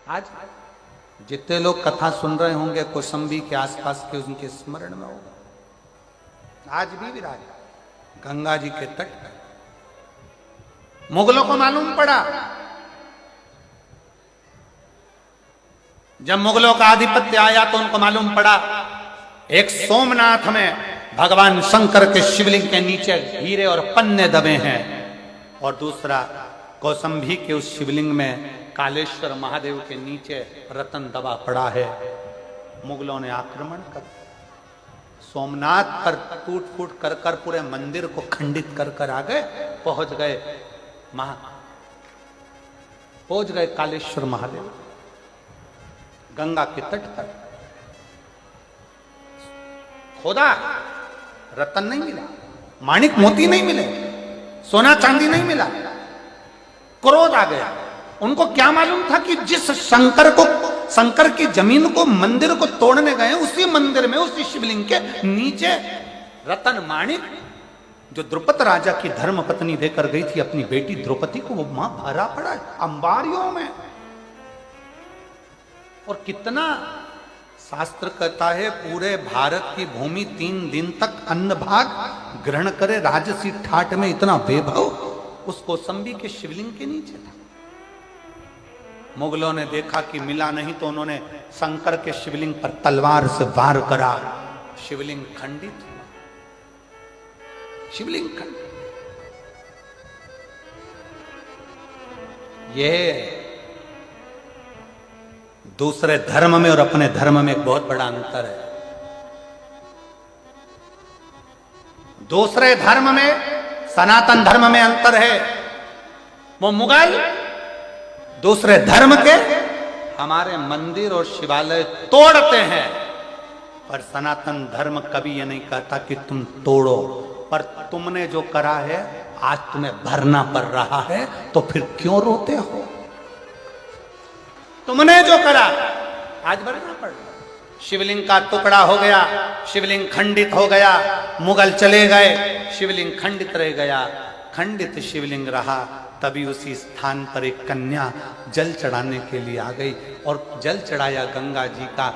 आज जितने लोग कथा सुन रहे होंगे कौसंबी के आसपास के उनके स्मरण में होगा। आज भी विराज गंगा जी के तट पर। मुगलों को मालूम पड़ा, जब मुगलों का आधिपत्य आया तो उनको मालूम पड़ा एक सोमनाथ में भगवान शंकर के शिवलिंग के नीचे हीरे और पन्ने दबे हैं, और दूसरा कौसंबी के उस शिवलिंग में कालेश्वर महादेव के नीचे रतन दबा पड़ा है। मुगलों ने आक्रमण कर सोमनाथ पर टूट फूट कर कर पूरे मंदिर को खंडित कर कर आ गए, पहुंच गए कालेश्वर महादेव गंगा के तट पर। खोदा, रतन नहीं मिला, माणिक मोती नहीं मिले, सोना चांदी नहीं मिला। क्रोध आ गया। उनको क्या मालूम था कि जिस शंकर की जमीन को, मंदिर को तोड़ने गए, उसी मंदिर में, उसी शिवलिंग के नीचे रतन माणिक जो द्रुपद राजा की धर्म पत्नी देकर गई थी अपनी बेटी द्रौपदी को, वो मां भरा पड़ा है अंबारियों में। और कितना शास्त्र कहता है पूरे भारत की भूमि 3 दिन तक अन्न भाग ग्रहण करे, राजसी ठाट में इतना वैभव उस कौसंबी के शिवलिंग के नीचे था। मुगलों ने देखा कि मिला नहीं तो उन्होंने शंकर के शिवलिंग पर तलवार से वार करा, शिवलिंग खंडित हुआ, शिवलिंग खंडित। यह दूसरे धर्म में और अपने धर्म में एक बहुत बड़ा अंतर है। दूसरे धर्म में, सनातन धर्म में अंतर है। वो मुगल दूसरे धर्म के हमारे मंदिर और शिवालय तोड़ते हैं, पर सनातन धर्म कभी ये नहीं कहता कि तुम तोड़ो, पर तुमने जो करा है आज तुम्हें भरना पड़ रहा है, तो फिर क्यों रोते हो? तुमने जो करा आज भरना पड़ रहा। शिवलिंग का टुकड़ा हो गया, शिवलिंग खंडित हो गया, मुगल चले गए, शिवलिंग खंडित रह गया। खंडित शिवलिंग रहा, तभी उसी स्थान पर एक कन्या जल चढ़ाने के लिए आ गई और जल चढ़ाया गंगा जी का।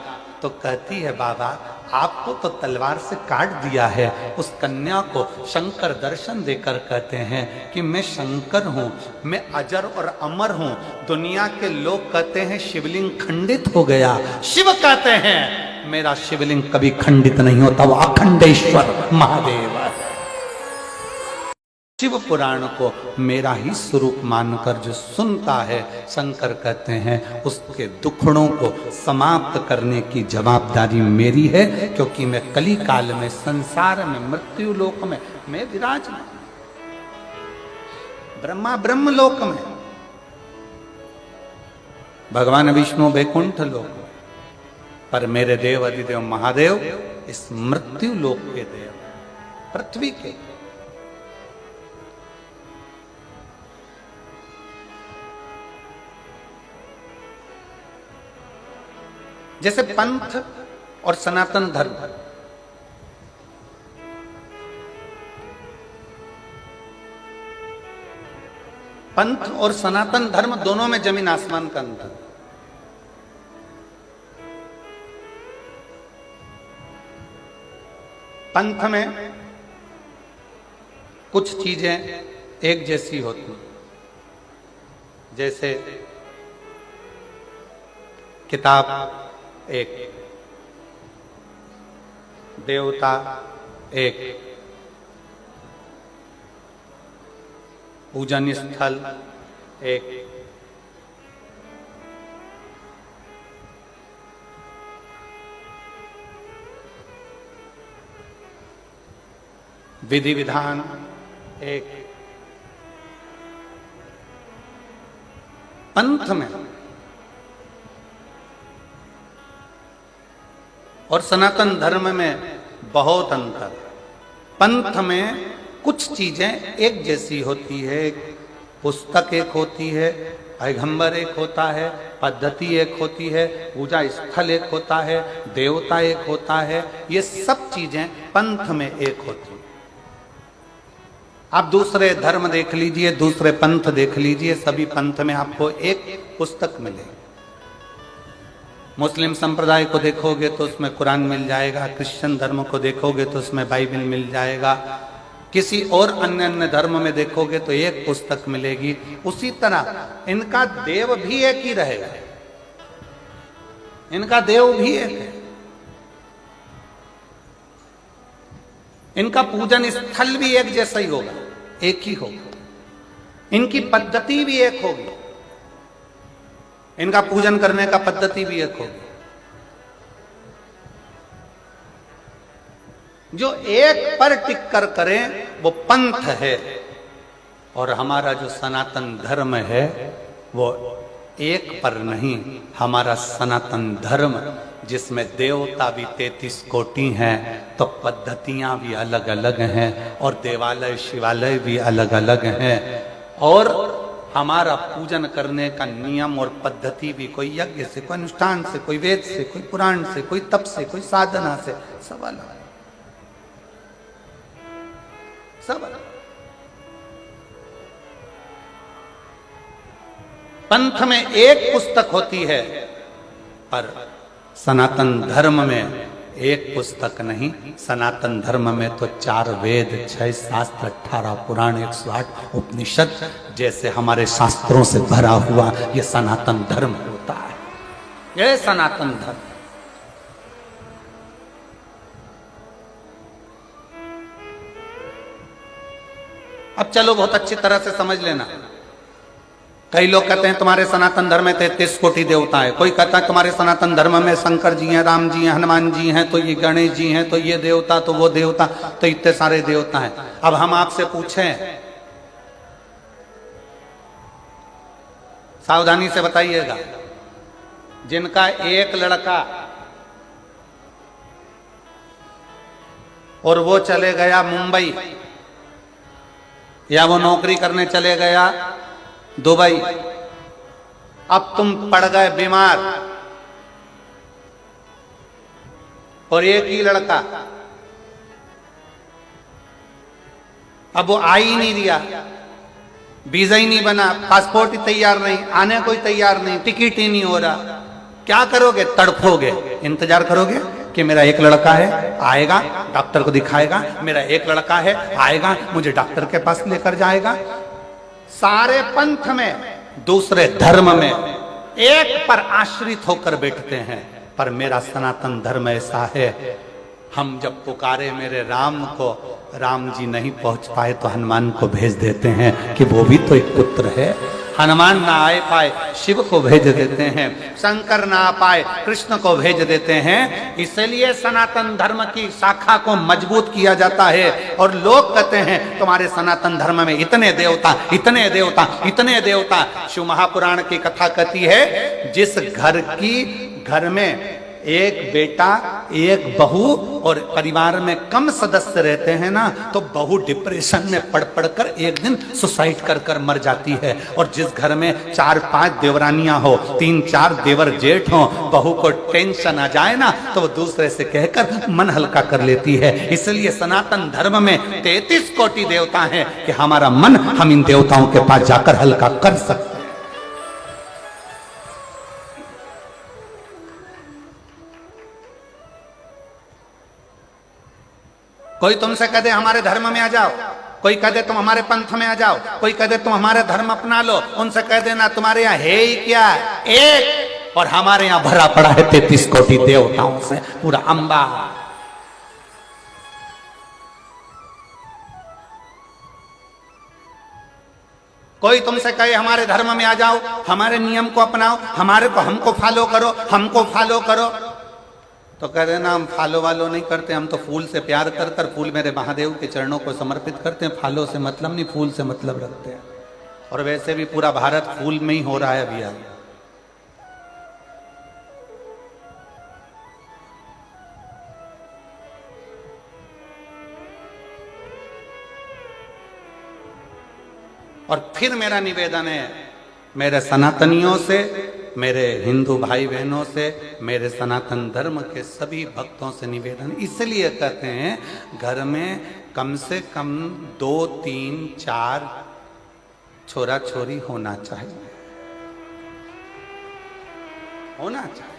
तो कहती है बाबा आपको तो तलवार से काट दिया है। उस कन्या को शंकर दर्शन देकर कहते हैं कि मैं शंकर हूं, मैं अजर और अमर हूं। दुनिया के लोग कहते हैं शिवलिंग खंडित हो गया, शिव कहते हैं मेरा शिवलिंग कभी खंडित नहीं होता, वो अखंडेश्वर महादेव है। शिव पुराण को मेरा ही स्वरूप मानकर जो सुनता है, शंकर कहते हैं उसके दुखड़ों को समाप्त करने की जवाबदारी मेरी है, क्योंकि मैं कली काल में, संसार में, मृत्यु लोक में मैं विराजमान, ब्रह्मा ब्रह्म लोक में, भगवान विष्णु वैकुंठ लोक में, पर मेरे देव अधिदेव महादेव इस मृत्यु लोक के देव, पृथ्वी के। जैसे पंथ और सनातन धर्म, पंथ और सनातन धर्म दोनों में जमीन आसमान का अंतर। पंथ में कुछ चीजें एक जैसी होती, जैसे किताब एक, देवता एक, पूजन स्थल एक, विधि विधान एक। पंथ में और सनातन धर्म में बहुत अंतर। पंथ में कुछ चीजें एक जैसी होती है, पुस्तक एक होती है, पैगंबर एक होता है, पद्धति एक होती है, पूजा स्थल एक होता है, देवता एक होता है, ये सब चीजें पंथ में एक होती है। आप दूसरे धर्म देख लीजिए, दूसरे पंथ देख लीजिए, सभी पंथ में आपको एक पुस्तक मिलेगी, मुस्लिम संप्रदाय को देखोगे तो उसमें कुरान मिल जाएगा, क्रिश्चियन धर्म को देखोगे तो उसमें बाइबल मिल जाएगा, किसी और अन्य धर्म में देखोगे तो एक पुस्तक मिलेगी। उसी तरह इनका देव भी एक ही रहेगा, इनका देव भी एक है, इनका पूजन स्थल भी एक जैसा ही होगा, एक ही होगा, इनकी पद्धति भी एक होगी, इनका पूजन करने का पद्धति भी एक होगी। जो एक पर टिक कर करें वो पंथ है, और हमारा जो सनातन धर्म है वो एक पर नहीं, हमारा सनातन धर्म जिसमें देवता भी 33 कोटि हैं, तो पद्धतियां भी अलग अलग हैं, और देवालय शिवालय भी अलग अलग हैं, और हमारा पूजन करने का नियम और पद्धति भी कोई यज्ञ से, कोई अनुष्ठान से, कोई वेद से, कोई पुराण से, कोई तप से, कोई साधना से, सब अलग सब अलग। पंथ में एक पुस्तक होती है, पर सनातन धर्म में एक पुस्तक नहीं, सनातन धर्म में तो 4 वेद, 6 शास्त्र, 18 पुराण, 108 उपनिषद जैसे हमारे शास्त्रों से भरा हुआ ये सनातन धर्म होता है, ये सनातन धर्म। अब चलो बहुत अच्छी तरह से समझ लेना। कई लोग कहते हैं तुम्हारे सनातन धर्म में 33 कोटि देवता है, कोई कहता है तुम्हारे सनातन धर्म में शंकर जी हैं, राम जी हैं, हनुमान जी हैं, तो ये गणेश जी हैं, तो ये देवता, तो वो देवता, तो इतने सारे देवता हैं। अब हम आपसे पूछें, सावधानी से बताइएगा, जिनका एक लड़का और वो चले गया मुंबई, या वो नौकरी करने चले गया दुबई, अब तुम पड़ गए बीमार, और एक ही लड़का, अब वो आ ही नहीं दिया, वीजा ही नहीं बना, पासपोर्ट ही तैयार नहीं, आने कोई तैयार नहीं, टिकट ही नहीं हो रहा, क्या करोगे? तड़फोगे, इंतजार करोगे कि मेरा एक लड़का है, आएगा, डॉक्टर को दिखाएगा, मेरा एक लड़का है, आएगा, मुझे डॉक्टर के पास लेकर जाएगा। सारे पंथ में, दूसरे धर्म में एक पर आश्रित होकर बैठते हैं, पर मेरा सनातन धर्म ऐसा है, हम जब पुकारे मेरे राम को, राम जी नहीं पहुंच पाए तो हनुमान को भेज देते हैं कि वो भी तो एक पुत्र है। हनुमान ना आए पाए, शिव को भेज देते हैं, शंकर ना आ पाए, कृष्ण को भेज देते हैं। इसलिए सनातन धर्म की शाखा को मजबूत किया जाता है। और लोग कहते हैं तुम्हारे सनातन धर्म में इतने देवता, इतने देवता, इतने देवता। शिव महापुराण की कथा कहती है, जिस घर में एक बेटा, एक बहू और परिवार में कम सदस्य रहते हैं ना, तो बहू डिप्रेशन में पड़ पड़कर एक दिन सुसाइड कर कर मर जाती है। और जिस घर में 4-5 देवरानियां हो, 3-4 देवर जेठ हो, बहू को टेंशन आ जाए ना, तो वो दूसरे से कहकर मन हल्का कर लेती है। इसलिए सनातन धर्म में 33 कोटि देवता हैं कि हमारा मन हम इन देवताओं के पास जाकर हल्का कर सकते हैं। कोई तुमसे कह दे हमारे धर्म में आ जाओ, कोई कह दे तुम हमारे पंथ में आ जाओ, कोई कह दे तुम हमारे धर्म अपना लो, उनसे कह देना तुम्हारे यहाँ है ही क्या, एक, और हमारे यहाँ भरा पड़ा है 33 कोटि देवताओं से पूरा अंबा। कोई तुमसे कहे हमारे धर्म में आ जाओ, हमारे नियम को अपनाओ, हमको फॉलो करो, हमको फॉलो करो, तो कह देना हम फॉलो वालो नहीं करते, हम तो फूल से प्यार कर कर, फूल मेरे महादेव के चरणों को समर्पित करते हैं, फॉलो से मतलब नहीं, फूल से मतलब रखते हैं। और वैसे भी पूरा भारत फूल में ही हो रहा है अभी। और फिर मेरा निवेदन है मेरे सनातनियों से, मेरे हिंदू भाई बहनों से, मेरे सनातन धर्म के सभी भक्तों से निवेदन, इसलिए कहते हैं घर में कम से कम 2-3-4 छोरा छोरी होना चाहिए, होना चाहिए।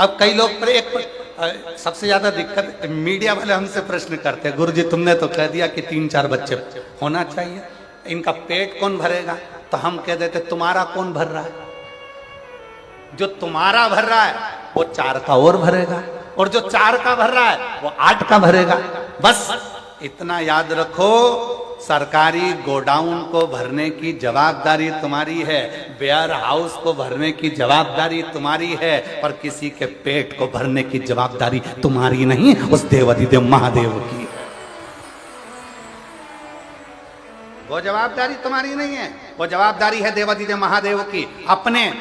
अब कई लोग पर सबसे ज्यादा दिक्कत मीडिया वाले हमसे प्रश्न करते हैं, गुरुजी तुमने तो कह दिया कि 3-4 बच्चे होना चाहिए, इनका पेट कौन भरेगा? तो हम कह देते तुम्हारा कौन भर रहा है? जो तुम्हारा भर रहा है वो 4 का और भरेगा, और जो 4 का भर रहा है वो 8 का भरेगा। बस इतना याद रखो, सरकारी गोडाउन को भरने की जवाबदारी तुम्हारी है, वेयर हाउस को भरने की जवाबदारी तुम्हारी है, पर किसी के पेट को भरने की जवाबदारी तुम्हारी नहीं, उस देवाधिदेव महादेव की। वो जवाबदारी तुम्हारी नहीं है, वो जवाबदारी है देवाधिदेव महादेव की। अपने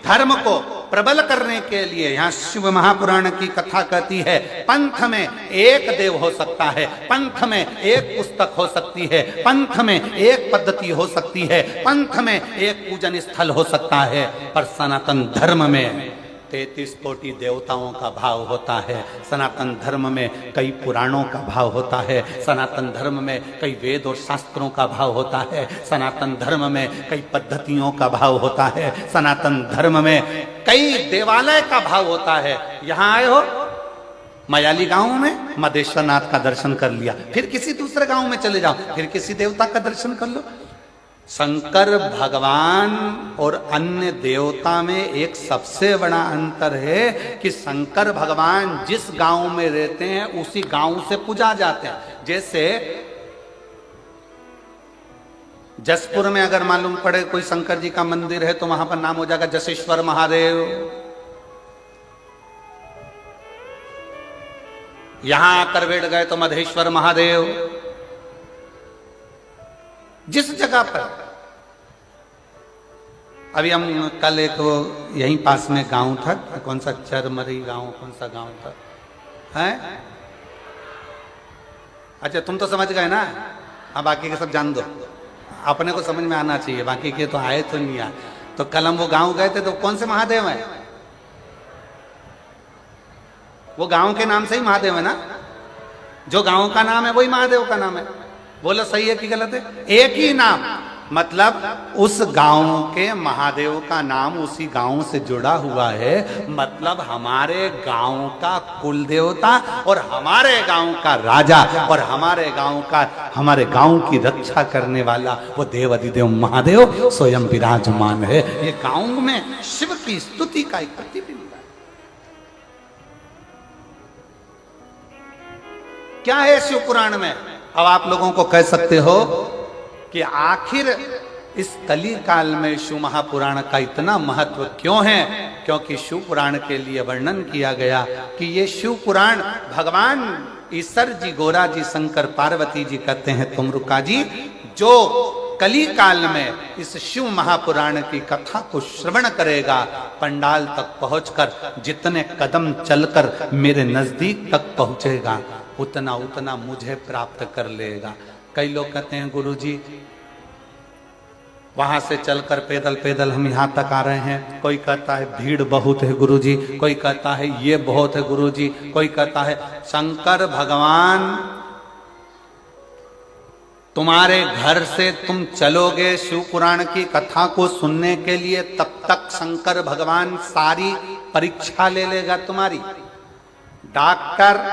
धर्म को प्रबल करने के लिए यहां शिव महापुराण की कथा कहती है, पंथ में एक देव हो सकता है, पंथ में एक पुस्तक हो सकती है, पंथ में एक पद्धति हो सकती है, पंथ में एक पूजन स्थल हो सकता है, पर सनातन धर्म में 33 कोटि देवताओं का भाव होता है। सनातन धर्म में कई पुराणों का भाव होता है, सनातन धर्म में कई वेद और शास्त्रों का भाव होता है, सनातन धर्म में कई पद्धतियों का भाव होता है, सनातन धर्म में कई देवालय का भाव होता है। यहां आए हो मयाली गांव में मदेश्वर नाथ का दर्शन कर लिया, फिर किसी दूसरे गांव में चले जाओ, फिर किसी देवता का दर्शन कर लो। शंकर भगवान और अन्य देवता में एक सबसे बड़ा अंतर है कि शंकर भगवान जिस गांव में रहते हैं उसी गांव से पूजा जाते हैं। जैसे जसपुर में अगर मालूम पड़े कोई शंकर जी का मंदिर है तो वहां पर नाम हो जाएगा जसेश्वर महादेव। यहां आकर बैठ गए तो मधेश्वर महादेव। जिस जगह पर अभी हम कल एक यहीं पास में गांव था, कौन सा चरमरी गांव, कौन सा गांव था है? अच्छा तुम तो समझ गए ना, हाँ बाकी के सब जान दो, अपने को समझ में आना चाहिए, बाकी के तो आए तो नहीं आए। तो कल हम वो गांव गए थे तो कौन से महादेव है? वो गांव के नाम से ही महादेव है ना, जो गांव का नाम है वही महादेव का नाम है। बोलो सही है कि गलत है? एक ही नाम, मतलब उस गांव के महादेव का नाम उसी गांव से जुड़ा हुआ है, मतलब हमारे गांव का कुल देवता और हमारे गांव का राजा और हमारे गांव की रक्षा करने वाला वो देवाधिदेव महादेव स्वयं विराजमान है। ये गांव में शिव की स्तुति का एक प्रतिबिंब है। क्या है शिव पुराण में? अब आप लोगों को कह सकते हो कि आखिर इस कली काल में शिव महापुराण का इतना महत्व क्यों है? क्योंकि शिव पुराण के लिए वर्णन किया गया कि ये शिव पुराण भगवान ईश्वर जी, गोरा जी, शंकर पार्वती जी कहते हैं तुमरुका जी, जो कली काल में इस शिव महापुराण की कथा को श्रवण करेगा, पंडाल तक पहुंचकर जितने कदम चलकर मेरे नजदीक तक पहुंचेगा उतना उतना मुझे प्राप्त कर लेगा। कई लोग कहते हैं गुरुजी वहां से चलकर पैदल पैदल हम यहाँ तक आ रहे हैं, कोई कहता है भीड़ बहुत है गुरुजी, कोई कहता है ये बहुत है गुरुजी, कोई कहता है शंकर भगवान तुम्हारे घर से तुम चलोगे शिव पुराण की कथा को सुनने के लिए, तब तक शंकर भगवान सारी परीक्षा ले लेगा तुम्हारी। डॉक्टर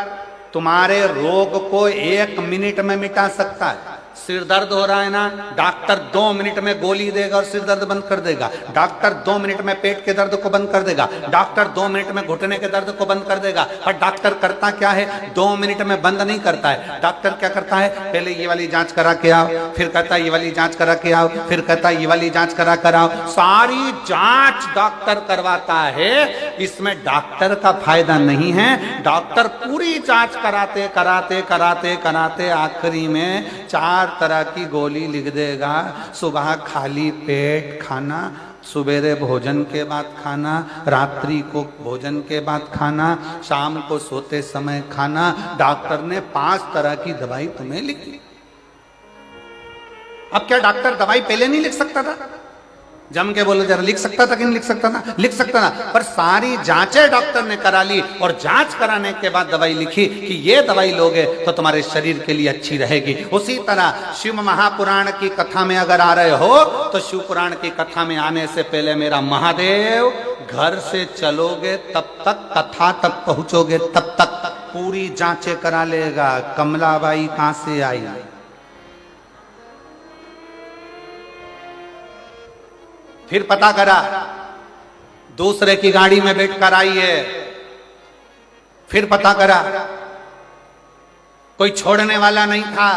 तुम्हारे रोग को 1 मिनट में मिटा सकता है। सिर दर्द हो रहा है ना, डॉक्टर 2 मिनट में गोली देगा और सिर दर्द बंद कर देगा। डॉक्टर 2 मिनट में पेट के दर्द को बंद कर देगा। डॉक्टर 2 मिनट में घुटने के दर्द को बंद कर देगा। पर डॉक्टर करता क्या है? 2 मिनट में बंद नहीं करता है। डॉक्टर क्या करता है? पहले ये वाली जांच करा के आओ, फिर कहता है ये वाली जांच करा के आओ, फिर कहता है ये वाली जांच करा कर आओ। सारी जांच डॉक्टर करवाता है। इसमें डॉक्टर का फायदा नहीं है। डॉक्टर पूरी जांच कराते कराते कराते कराते आखिरी में 4 तरह की गोली लिख देगा। सुबह खाली पेट खाना, सवेरे भोजन के बाद खाना, रात्रि को भोजन के बाद खाना, शाम को सोते समय खाना। डॉक्टर ने 5 तरह की दवाई तुम्हें लिखी। अब क्या डॉक्टर दवाई पहले नहीं लिख सकता था? जम के बोलो जरा लिख सकता था कि नहीं लिख सकता था, लिख सकता था, पर सारी जांचें डॉक्टर ने करा ली और जांच कराने के बाद दवाई लिखी कि ये दवाई लोगे तो तुम्हारे शरीर के लिए अच्छी रहेगी। उसी तरह शिव महापुराण की कथा में अगर आ रहे हो तो शिव पुराण की कथा में आने से पहले मेरा महादेव घर से चलोगे तब तक, कथा तक पहुंचोगे तब तक पूरी जांचें करा लेगा। कमलाबाई कहां से आई, फिर पता करा दूसरे की गाड़ी में बैठकर आई है, फिर पता करा कोई छोड़ने वाला नहीं था,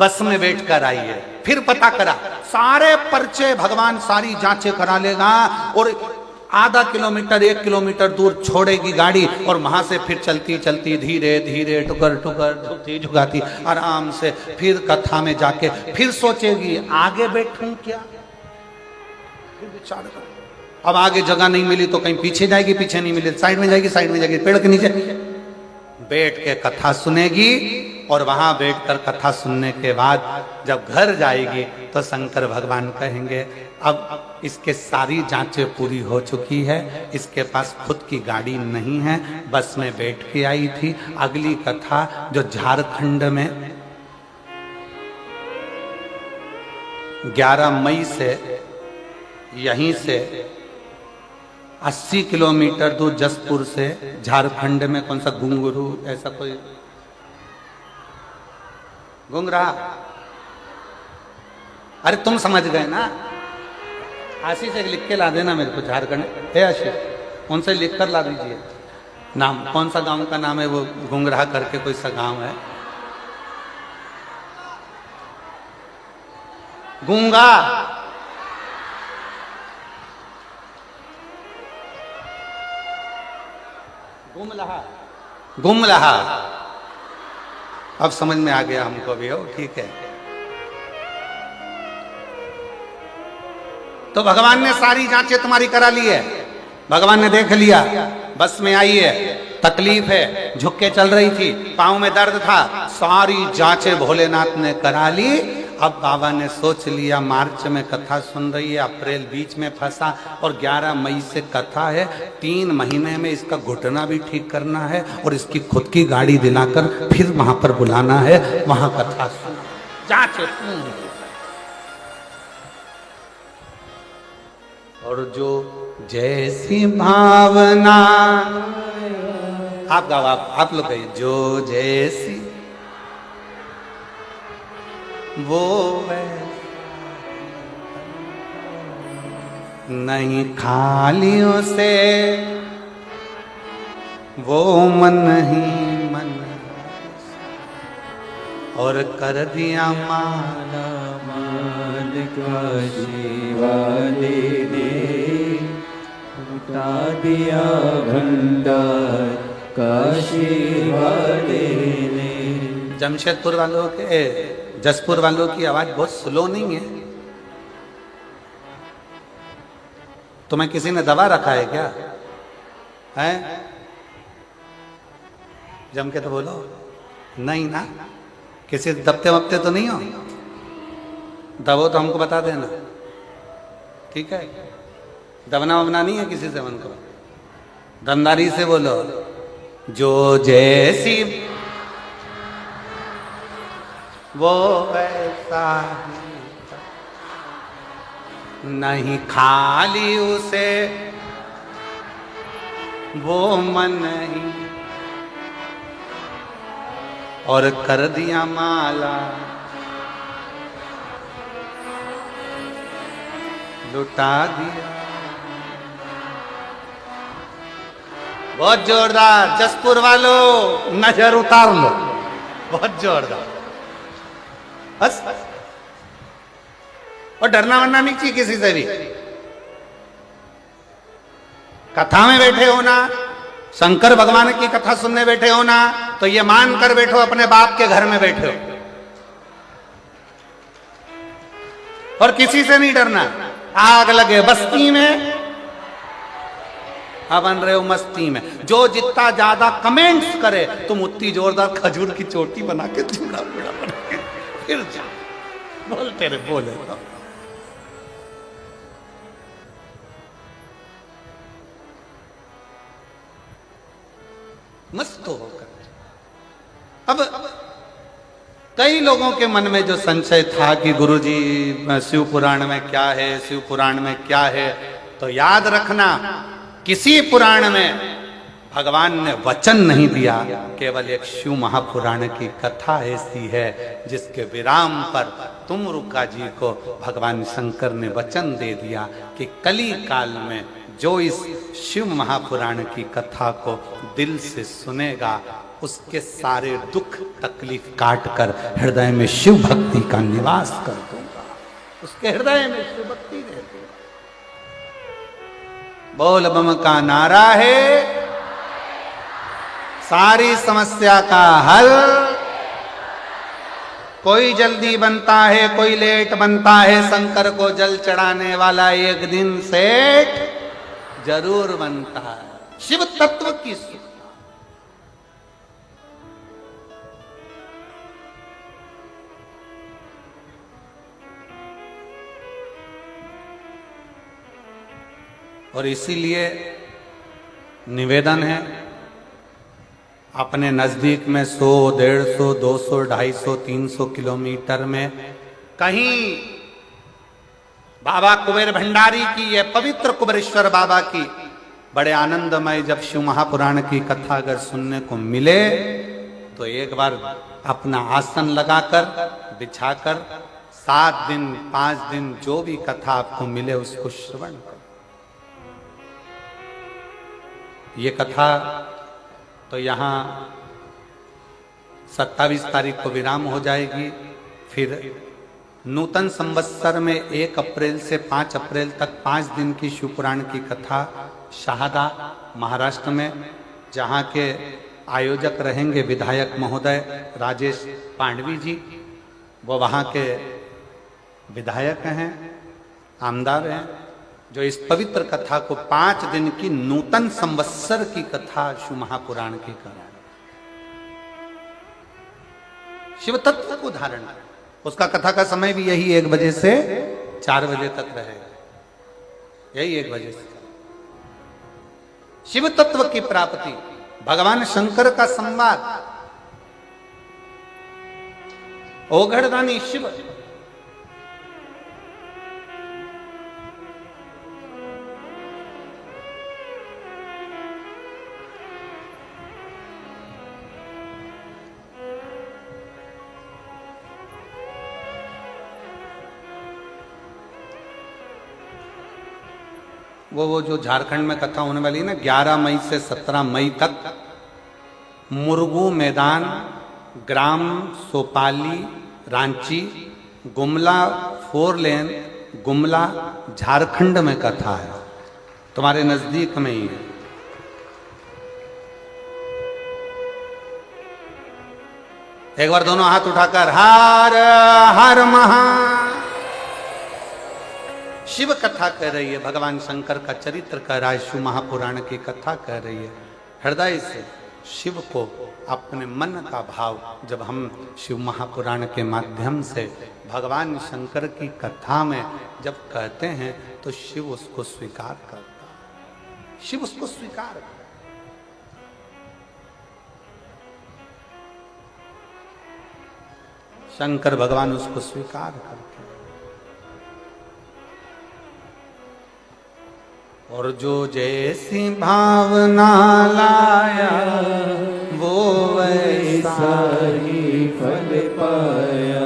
बस में बैठकर आई है, फिर पता करा, सारे पर्चे भगवान सारी जांचें करा लेगा और आधा किलोमीटर 1 किलोमीटर दूर छोड़ेगी गाड़ी और वहां से फिर चलती चलती धीरे धीरे टुकर टुकर झुकती झुकाती आराम से फिर कथा में जाके फिर सोचेगी आगे बैठूं क्या, विचार करो। अब आगे जगह नहीं मिली तो कहीं पीछे जाएगी, पीछे नहीं मिली साइड में जाएगी, साइड में जाएगी, पेड़ के नीचे बैठ के कथा सुनेगी और वहां बैठकर कथा सुनने के बाद जब घर जाएगी तो शंकर भगवान कहेंगे अब इसके सारी जांचें पूरी हो चुकी है, इसके पास खुद की गाड़ी नहीं है, बस में बैठ के आई थी। अगली कथा जो झारखंड में 11 मई से यहीं से 80 किलोमीटर दूर जसपुर से झारखंड में कौन सा घुंगरू ऐसा कोई घूंग रहा, अरे तुम समझ गए ना। आशीष से लिख के ला देना मेरे को, झारखंड है आशीष, उनसे लिख कर ला दीजिए नाम, कौन सा गांव का नाम है वो, घुंगरा करके कोई सा गांव है, गूंगा, गुमलहा। अब समझ में आ गया हमको भी, हो ठीक है। तो भगवान ने सारी जांचें तुम्हारी करा ली है, भगवान ने देख लिया, बस में आई है, तकलीफ है, झुक के चल रही थी, पांव में दर्द था, सारी जांचें भोलेनाथ ने करा ली। अब बाबा ने सोच लिया मार्च में कथा सुन रही है, अप्रैल बीच में फंसा और 11 मई से कथा है, 3 महीने में इसका घुटना भी ठीक करना है और इसकी खुद की गाड़ी दिलाकर फिर वहां पर बुलाना है, वहां कथा सुना, जांचें पूरी। और जो जैसी भावना, आप गाओ, आप लोग कहिए, जो जैसी वो नहीं खालियों से वो मन ही मन और कर दिया माला मान का जीवा दे उठा दिया भंडार का शिवा देने। जमशेदपुर वालों के, जसपुर वालों की आवाज बहुत स्लो नहीं है? तुम्हें किसी ने दबा रखा है क्या? है? जम के तो बोलो, नहीं ना, किसी दबते वबते तो नहीं हो? दबो तो हमको बता देना, ठीक है? दबना वबना नहीं है किसी से मन को, दमदारी से बोलो, जो जैसी वो वैसा नहीं खाली उसे वो मन ही और कर दिया माला लुटा दिया। बहुत जोरदार, जसपुर वालों नजर उतार लो, बहुत जोरदार बस। और डरना वरना नहीं चाहिए किसी से भी। कथा में बैठे हो ना, शंकर भगवान की कथा सुनने बैठे हो ना, तो ये मान कर बैठो अपने बाप के घर में बैठे हो और किसी से नहीं डरना। आग लगे बस्ती में, अब बन रहे हो मस्ती में। जो जितना ज्यादा कमेंट्स करे तुम उतनी जोरदार खजूर की चोटी बना के चूड़ा बना के फिर जा बोलते रहे, बोले कई लोगों के मन में जो संशय था कि गुरुजी शिव पुराण में क्या है, शिव पुराण में क्या है, तो याद रखना किसी पुराण में भगवान ने वचन नहीं दिया, केवल एक शिव महापुराण की कथा ऐसी है जिसके विराम पर तुमरुका जी को भगवान शंकर ने वचन दे दिया कि कली काल में जो इस शिव महापुराण की कथा को दिल से सुनेगा उसके सारे दुख तकलीफ काट कर हृदय में शिव भक्ति का निवास कर दूंगा, उसके हृदय में शिव भक्ति दे दूंगा। बोल बम का नारा है, सारी समस्या का हल। कोई जल्दी बनता है, कोई लेट बनता है, शंकर को जल चढ़ाने वाला एक दिन सेठ जरूर बनता है। शिव तत्व की सुख, और इसीलिए निवेदन है, अपने नजदीक में 100, 150, 200, 250, 300 किलोमीटर में कहीं बाबा कुबेर भंडारी की, ये पवित्र कुबेरेश्वर बाबा की बड़े आनंदमय जब शिव महापुराण की कथा अगर सुनने को मिले तो एक बार अपना आसन लगाकर बिछाकर 7 दिन 5 दिन जो भी कथा आपको मिले उसको श्रवण करो। ये कथा तो यहाँ 27 तारीख को विराम हो जाएगी, फिर नूतन संवत्सर में 1 अप्रैल से 5 अप्रैल तक 5 दिन की शिवपुराण की कथा शहादा महाराष्ट्र में, जहाँ के आयोजक रहेंगे विधायक महोदय राजेश पांडवी जी, वो वहाँ के विधायक हैं, आमदार हैं, जो इस पवित्र कथा को 5 दिन की नूतन संवत्सर की कथा शिव महापुराण की करें, शिव तत्व को धारण करें। उसका कथा का समय भी यही 1 बजे से 4 बजे तक रहेगा, यही 1 बजे से। शिव तत्व की प्राप्ति, भगवान शंकर का संवाद, ओघड़दानी शिव, वो जो झारखंड में कथा होने वाली है ना, 11 मई से 17 मई तक मुरगू मैदान, ग्राम सोपाली, रांची, गुमला 4 लेन, गुमला झारखंड में कथा है, तुम्हारे नजदीक में ही है। एक बार दोनों हाथ उठाकर हर हर महा शिव कथा कह रही है, भगवान शंकर का चरित्र कह रहा है, शिव महापुराण की कथा कह रही है। हृदय से शिव को अपने मन का भाव जब हम शिव महापुराण के माध्यम से भगवान शंकर की कथा में जब कहते हैं तो शिव उसको स्वीकार करता है, शिव उसको स्वीकार करता है। शंकर भगवान उसको स्वीकार करते हैं। और जो जैसी भावना लाया वो वैसा ही फल पाया,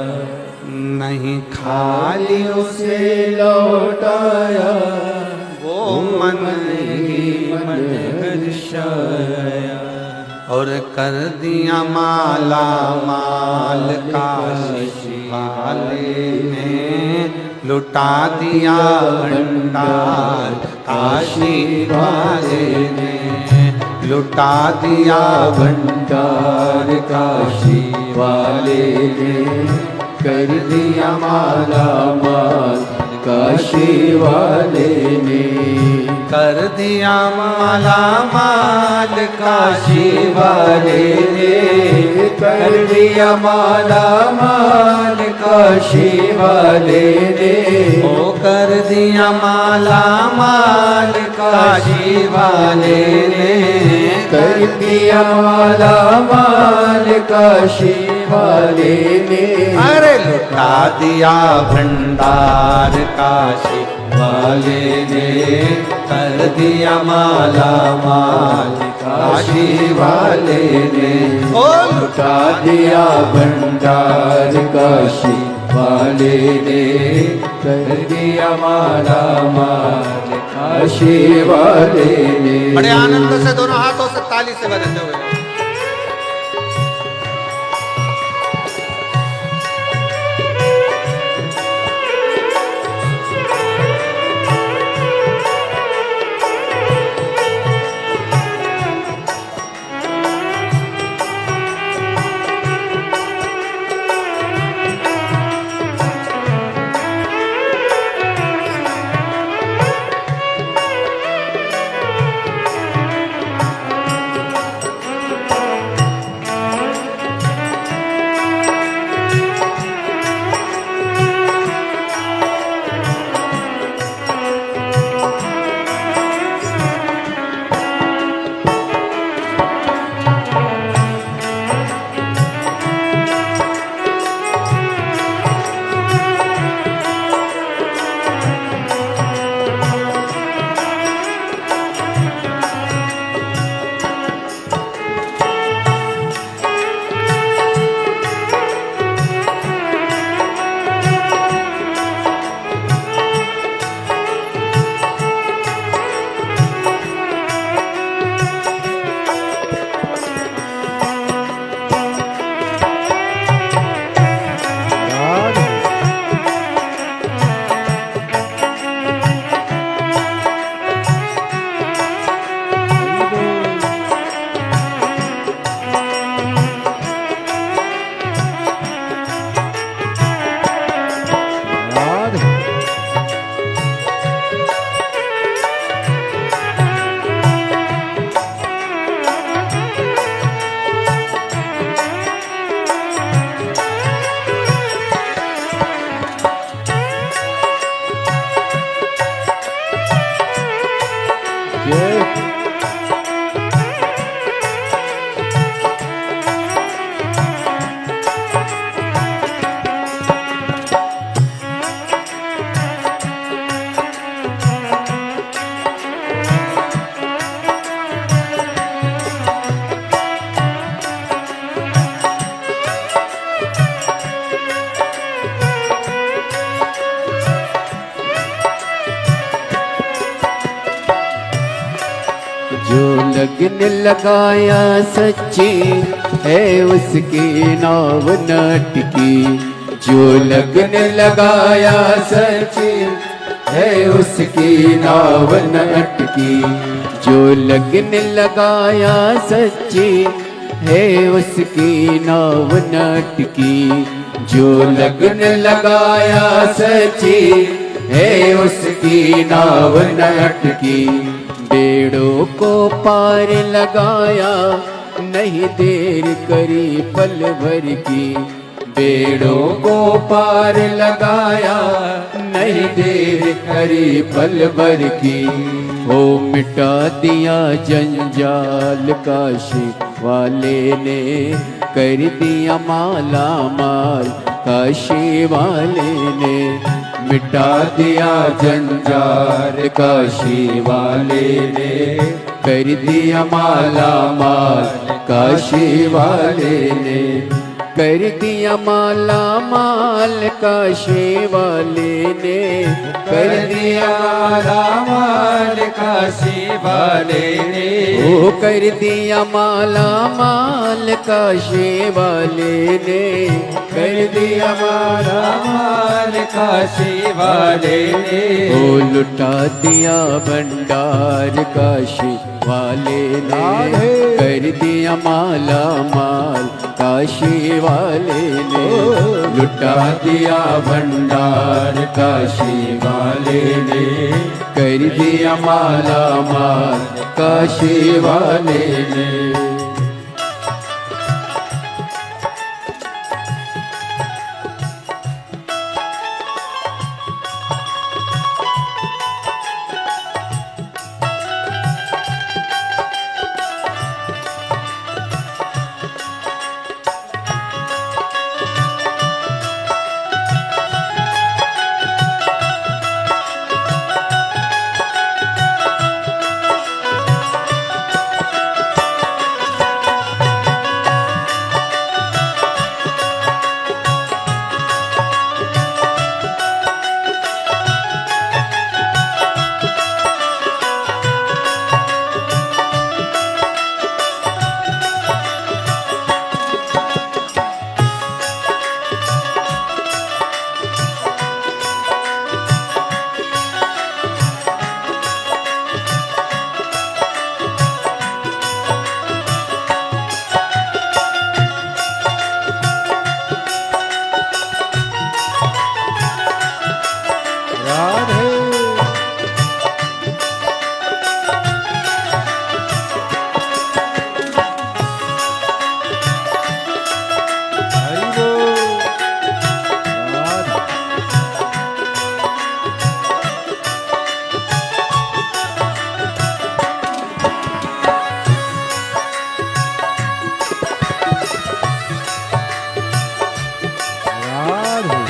नहीं खाली उसे लौटाया, वो मन ही मन हर्षाया, और कर दिया माला माल काशी वाले ने, लुटा दिया भंडार काशी वाले ने, लुटा दिया भंडार काशी वाले ने, कर दिया माला माल काशी वाले ने, कर दिया माला माल काशी वाले ने, कर दिया माला माल काशी वाले ने, ओ कर दिया माला माल काशी वाले ने, कर दिया माला माल काशी वाले ने अरे लुटा दिया भंडार काशी वाले ने कर दिया माला माल काशी वाले ने ओ लुटा दिया भंडार काशी वाले ने कर दिया माला माल काशी वाले ने। बड़े आनंद से दोनों हाथों से ताली से बजाते हुए जो लगन लगाया सच्ची है उसकी नाव न टिकी। जो लगन लगाया सच्ची है उसकी नाव न टिकी। जो लगन लगाया सच्ची है उसकी नाव न टिकी। जो लगन लगाया सच्ची है उसकी नाव न टिकी। बेड़ों को पार लगाया नहीं देर करी पल भर की। बेड़ों को पार लगाया नहीं देर करी पल भर की। हो मिटा दिया जंजाल काशी वाले ने कर दिया माला माल काशी वाले ने। मिटा दिया जंजाल काशी वाले ने कर दिया माला माल काशी वाले ने। कर दिया माला माल काशी वाले ने कर दिया माला माल काशी वाले ने। ओ कर दिया माला माल काशी वाले ने कर दिया माला माल काशी वाले ने। ओ लुटा दिया भंडार काशी वाले ने कर दिया माला माल काशी वाले ने। लुटा दिया भंडार काशी वाले ने कर दिया माला माल काशी वाले ने। राधे हरि बोल राधे राधे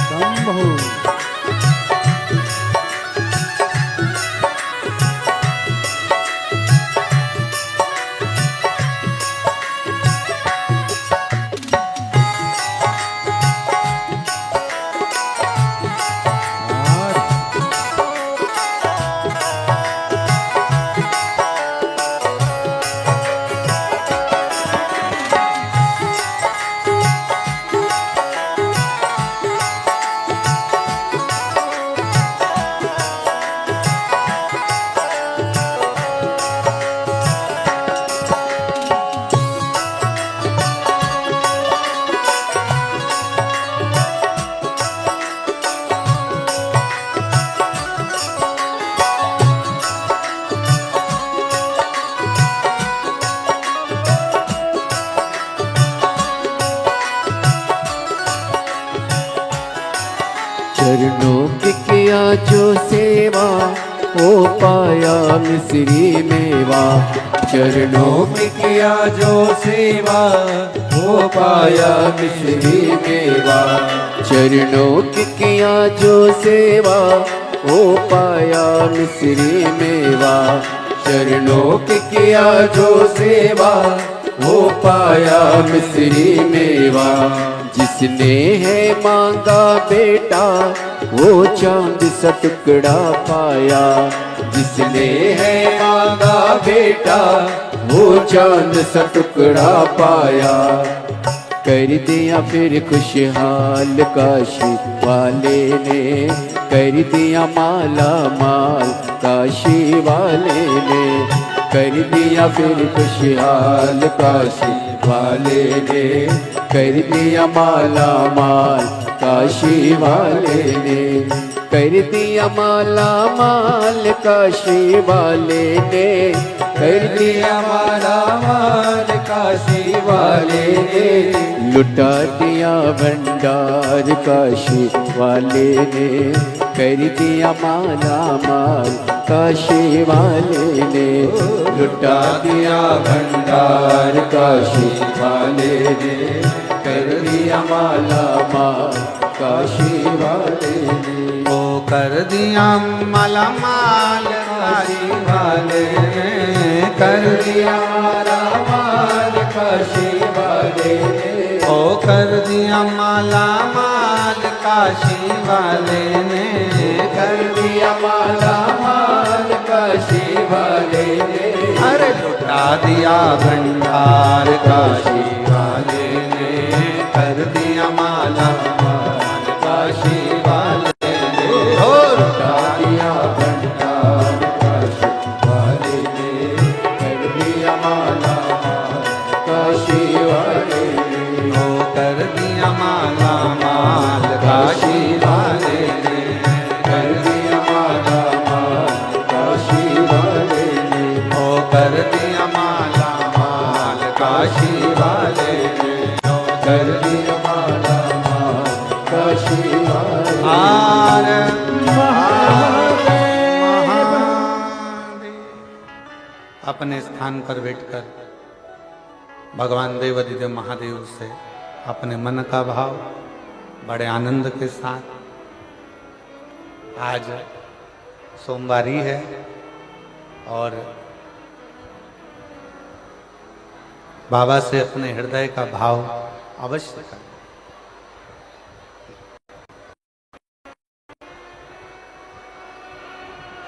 शंभो चरणों की किया जो सेवा हो पाया मिश्री मेवा। चरणों की किया जो सेवा हो पाया मिश्री मेवा। चरणों की किया जो सेवा हो पाया मिश्री मेवा। चरणों की किया जो सेवा हो पाया मिश्री मेवा। जिसने है मांगा बेटा वो चांद सा टुकड़ा पाया। जिसने है मांगा बेटा वो चांद सा टुकड़ा पाया। कर दिया फिर खुशहाल काशी वाले ने। कर दिया माला माल काशी वाले ने। कर दिया फिर खुशहाल काशी वाले ने। कर दिया माला माल काशी वाले ने। कर दिया माला माल काशी वाले ने। कर दिया माला माल काशी वाले ने। लुटा दिया भंडार काशी वाले ने। कर दिया माला माल काशी वाले ने। लुटा दिया भंडार काशी वाले ने। कर दिया माला माल काशी वाले ने। ओ कर दिया माला माल काशी वाले ने। कर दिया माला माल काशी वाले ने। ओ कर दिया माला माल काशी वाले ने। कर दिया माला माल काशी वाले ने। अरे लुटा दिया भंडार काशी वाले ने। कर दिया माला माल काशी वाले ने। ओ लुटा दिया भंडार काशी वाले ने। कर दिया माला माल काशी वाले ने। ओ कर दिया माला माल काशी वाले ने। कर दिया माला माल काशी वाले ने। ओ कर दिया माला माल काशी वाले ने। कर दिया माला माल काशी वाले ने। आर अपने स्थान पर बैठकर भगवान देवाधिदेव महादेव से अपने मन का भाव बड़े आनंद के साथ। आज सोमवारी है और बाबा से अपने हृदय का भाव अवश्य कर।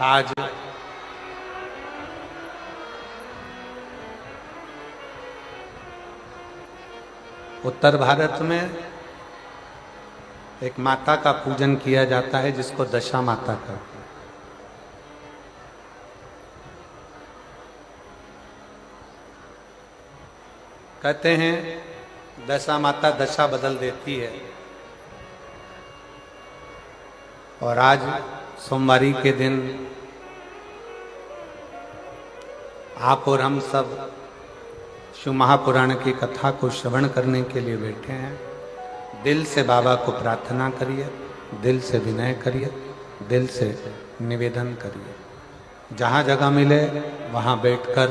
आज उत्तर भारत में एक माता का पूजन किया जाता है जिसको दशा माता कहते हैं। कहते हैं दशा माता दशा बदल देती है। और आज सोमवारी के दिन आप और हम सब शिव महापुराण की कथा को श्रवण करने के लिए बैठे हैं। दिल से बाबा को प्रार्थना करिए, दिल से विनय करिए, दिल से निवेदन करिए। जहाँ जगह मिले वहाँ बैठकर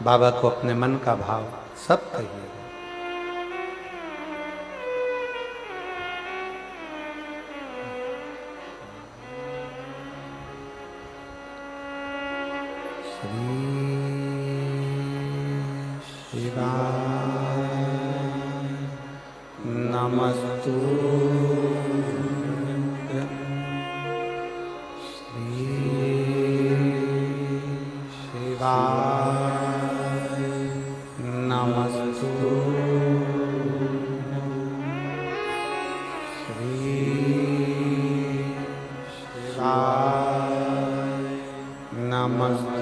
बाबा को अपने मन का भाव सब कहिए। नमस्तु श्री शिवाय नमस्तु श्री शिवाय नमस्तु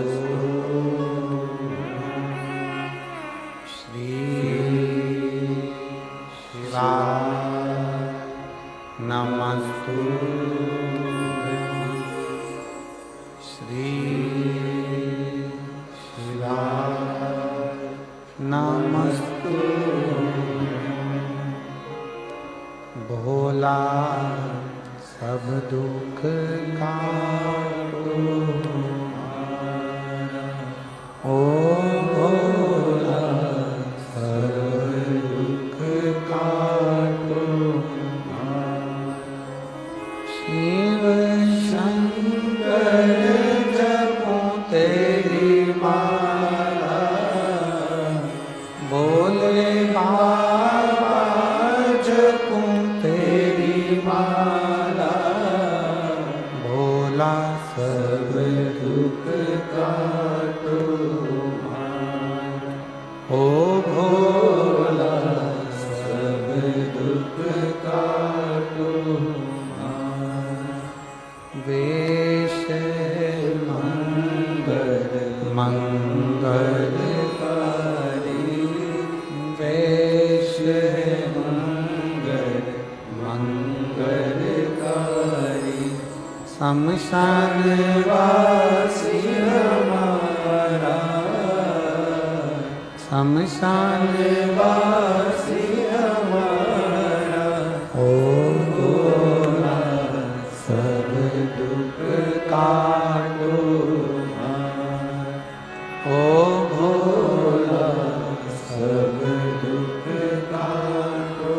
नमस्तु श्री शिवाय नमस्तु भोला सब दुख काटो ओ भोला सब दुख काटो शिव शंकर जपो तेरी माला बोले बाबा जपो तेरी माला भोला सब दुख काटो ओ भोला सब दुख काटो वेश मंगलकारी वेश मंगलकारी शमशान वासी हमारा शमशान वासी हमारा ओ भोला सब दुख काटो ओ भोला सब दुख काटो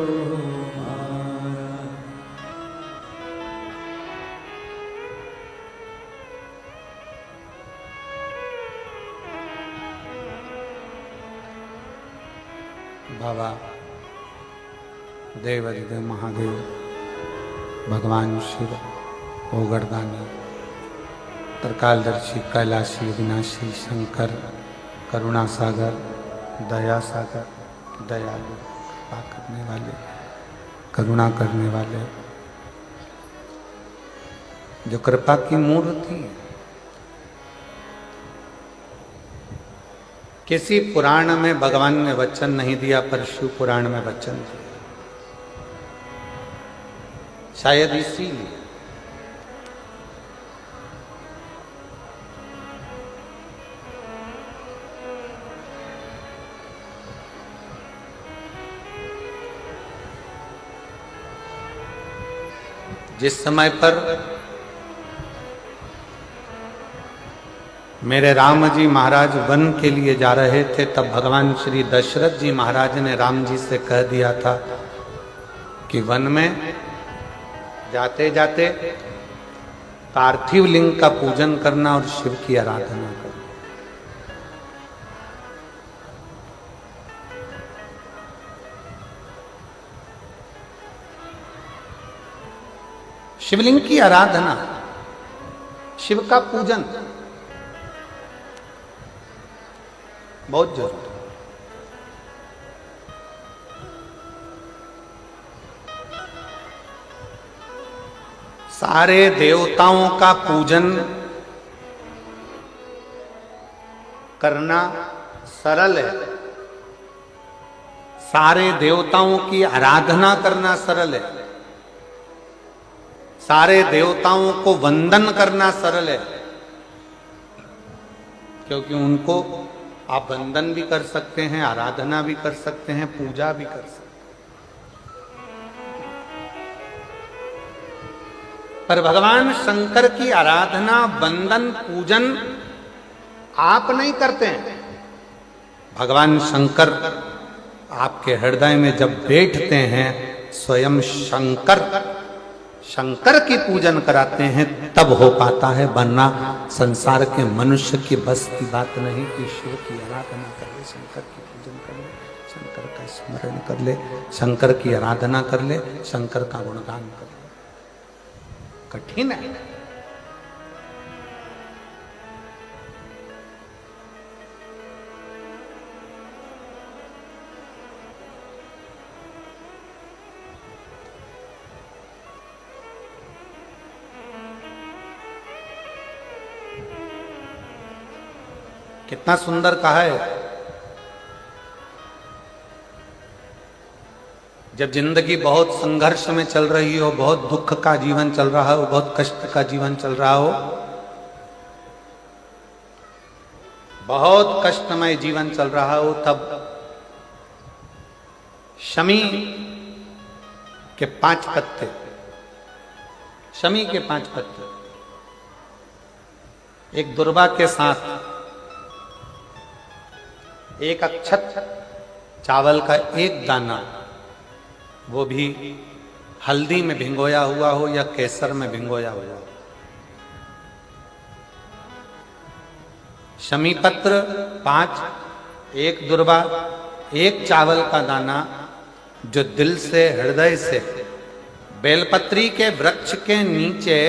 बाबा देवाधिदेव महादेव भगवान शिव ओगरदानी त्रिकालदर्शी कैलाशी अविनाशी शंकर करुणा सागर दया सागर दयालु कृपा करने वाले करुणा करने वाले जो कृपा की मूर्ति है। किसी पुराण में भगवान ने वचन नहीं दिया पर शिव पुराण में वचन दिया, शायद इसीलिए जिस समय पर मेरे राम जी महाराज वन के लिए जा रहे थे तब भगवान श्री दशरथ जी महाराज ने राम जी से कह दिया था कि वन में जाते जाते पार्थिव लिंग का पूजन करना और शिव की आराधना करना। शिवलिंग की आराधना, शिव का पूजन बहुत जरूरी। सारे देवताओं का पूजन करना सरल है सारे देवताओं की आराधना करना सरल है, सारे देवताओं को वंदन करना सरल है, क्योंकि उनको आप वंदन भी कर सकते हैं, आराधना भी कर सकते हैं, पूजा भी कर सकते हैं। पर भगवान शंकर की आराधना, वंदन, पूजन आप नहीं करते हैं। भगवान शंकर आपके हृदय में जब बैठते हैं, स्वयं शंकर शंकर की पूजन कराते हैं, तब हो पाता है, वरना संसार के मनुष्य की बस की बात नहीं कि शिव की आराधना कर ले, शंकर की पूजन कर ले, शंकर का स्मरण कर ले, शंकर की आराधना कर ले, शंकर का गुणगान कर ले। कठिन है। कितना सुंदर कहा है। जब जिंदगी बहुत संघर्ष में चल रही हो, बहुत दुख का जीवन चल रहा हो, बहुत कष्ट का जीवन चल रहा हो, बहुत कष्टमय जीवन चल रहा हो, तब शमी के 5 पत्ते, शमी के 5 पत्ते, एक दुर्वा के साथ एक अक्षत चावल का एक दाना, वो भी हल्दी में भिंगोया हुआ हो या केसर में भिंगोया हुआ हो, शमी पत्र 5, एक दुर्वा, एक चावल का दाना, जो दिल से, हृदय से बेलपत्री के वृक्ष के नीचे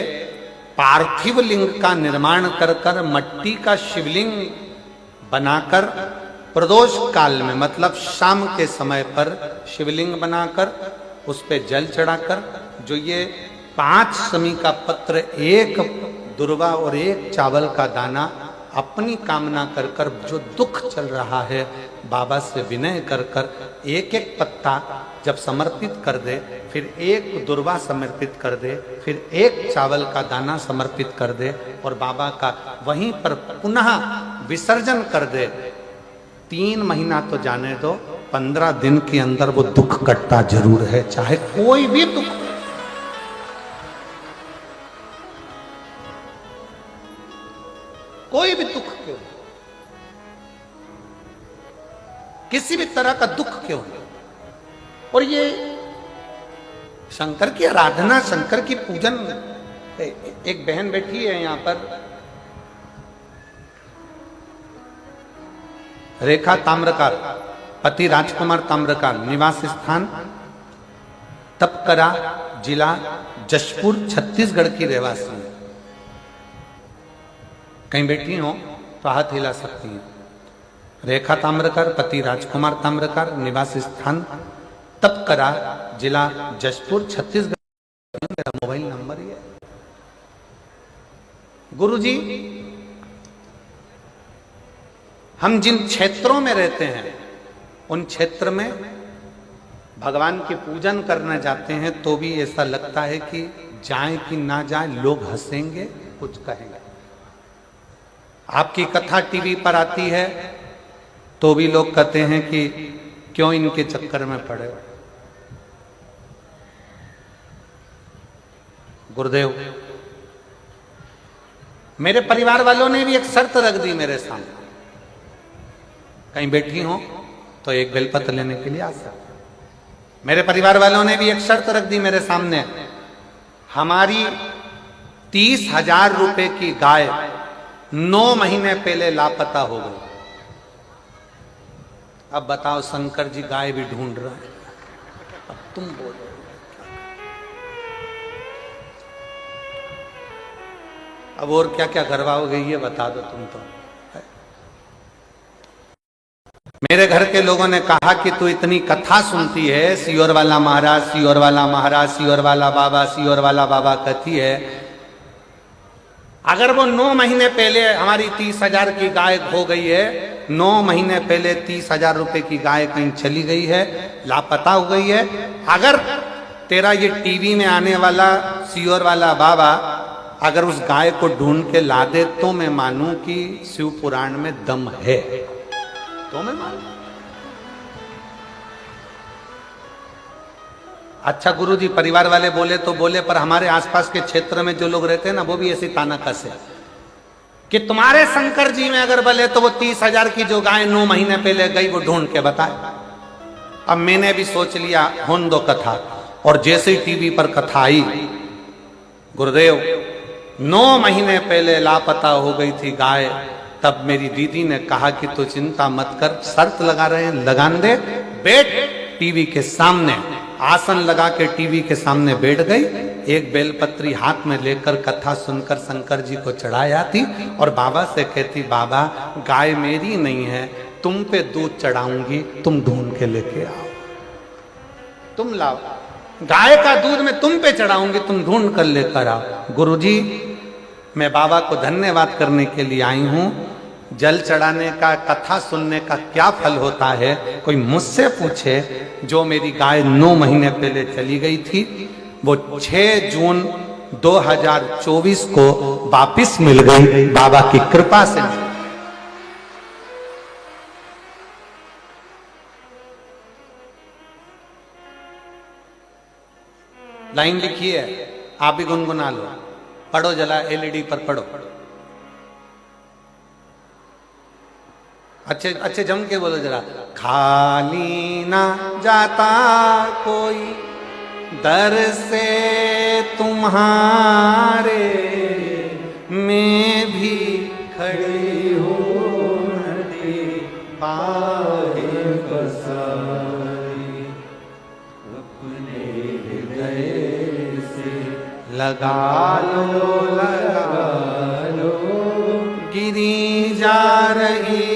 पार्थिव लिंग का निर्माण कर कर, मट्टी का शिवलिंग बनाकर, प्रदोष काल में मतलब शाम के समय पर शिवलिंग बनाकर उस पे जल चढ़ाकर, जो ये 5 शमी का पत्र, एक दुर्वा और एक चावल का दाना, अपनी कामना कर कर, जो दुख चल रहा है, बाबा से विनय कर कर एक एक पत्ता जब समर्पित कर दे, फिर एक दुर्वा समर्पित कर दे, फिर एक चावल का दाना समर्पित कर दे और बाबा का वहीं पर पुनः विसर्जन कर दे, 3 महीना तो जाने दो, 15 दिन के अंदर वो दुख कटता जरूर है, चाहे कोई भी दुख, कोई भी दुख क्यों, किसी भी तरह का दुख क्यों। और ये शंकर की आराधना, शंकर की पूजन, एक बहन बैठी है यहां पर, रेखा ताम्रकार, पति राजकुमार ताम्रकार, निवास स्थान तपकरा, जिला जशपुर, छत्तीसगढ़ की रहवासी है। कहीं बैठी हो तो हाथ हिला सकती हैं। रेखा ताम्रकार, पति राजकुमार ताम्रकार, निवास स्थान तपकरा, जिला जशपुर, छत्तीसगढ़। मेरा मोबाइल नंबर ही है। गुरुजी, हम जिन क्षेत्रों में रहते हैं, उन क्षेत्र में भगवान की पूजन करने जाते हैं तो भी ऐसा लगता है कि जाए कि ना जाए, लोग हंसेंगे, कुछ कहेंगे। आपकी कथा टीवी पर आती है तो भी लोग कहते हैं कि क्यों इनके चक्कर में पड़े हो। गुरुदेव, मेरे परिवार वालों ने भी एक शर्त रख दी मेरे सामने, कहीं बैठी हो तो एक बेलपत्र लेने के लिए आ सकते। मेरे परिवार वालों ने भी एक शर्त रख दी मेरे सामने, हमारी 30,000 रुपए की गाय 9 महीने पहले लापता हो गई। अब बताओ, शंकर जी गाय भी ढूंढ रहे हैं, अब तुम बोलो। अब और क्या क्या करवाओगे ये बता दो तुम तो। मेरे घर के लोगों ने कहा कि तू इतनी कथा सुनती है, सियोर वाला महाराज, सियोर वाला महाराज, सियोर वाला बाबा, सियोर वाला बाबा कहती है, अगर वो 9 महीने पहले हमारी 30,000 की गाय खो गई है 9 महीने पहले 30,000 रुपए की गाय कहीं चली गई है, लापता हो गई है। अगर तेरा ये टीवी में आने वाला सियोर वाला बाबा अगर उस गाय को ढूंढ के ला दे तो मैं मानूं कि शिव पुराण में दम है, तो मैं मानूं। अच्छा गुरुजी, परिवार वाले बोले तो बोले, पर हमारे आसपास के क्षेत्र में जो लोग रहते हैं ना, वो भी ऐसी ताना कस है कि तुम्हारे शंकर जी में अगर बोले तो वो 30,000 की जो गाय 9 महीने पहले गई वो ढूंढ के बताए। अब मैंने भी सोच लिया होन दो कथा, और जैसे ही टीवी पर कथा आई, गुरुदेव 9 महीने पहले लापता हो गई थी गाय, तब मेरी दीदी ने कहा कि तू चिंता मत कर, शर्त लगा रहे हैं, लगान दे, बैठ टीवी के सामने। आसन लगा के टीवी के सामने बैठ गई, एक बेलपत्री हाथ में लेकर कथा सुनकर शंकर जी को चढ़ाया थी और बाबा से कहती, बाबा गाय मेरी नहीं है, तुम पे दूध चढ़ाऊंगी, तुम ढूंढ के लेके आओ, तुम लाओ, गाय का दूध मैं तुम पे चढ़ाऊंगी, तुम ढूंढ कर लेकर आओ। गुरुजी, मैं बाबा को धन्यवाद करने के लिए आई हूं। जल चढ़ाने का, कथा सुनने का क्या फल होता है, कोई मुझसे पूछे। जो मेरी गाय 9 महीने पहले चली गई थी, वो 6 जून 2024 को वापिस मिल गई, बाबा की कृपा से। लाइन लिखी है, आप भी गुनगुना लो, पढ़ो जला, एलईडी पर पढ़ो, अच्छे जम के बोलो जरा। खाली ना जाता कोई दर से तुम्हारे, मैं भी खड़ी हूँ नदी पाए बसाई, अपने हृदय से लगा लो, गिरी जा रही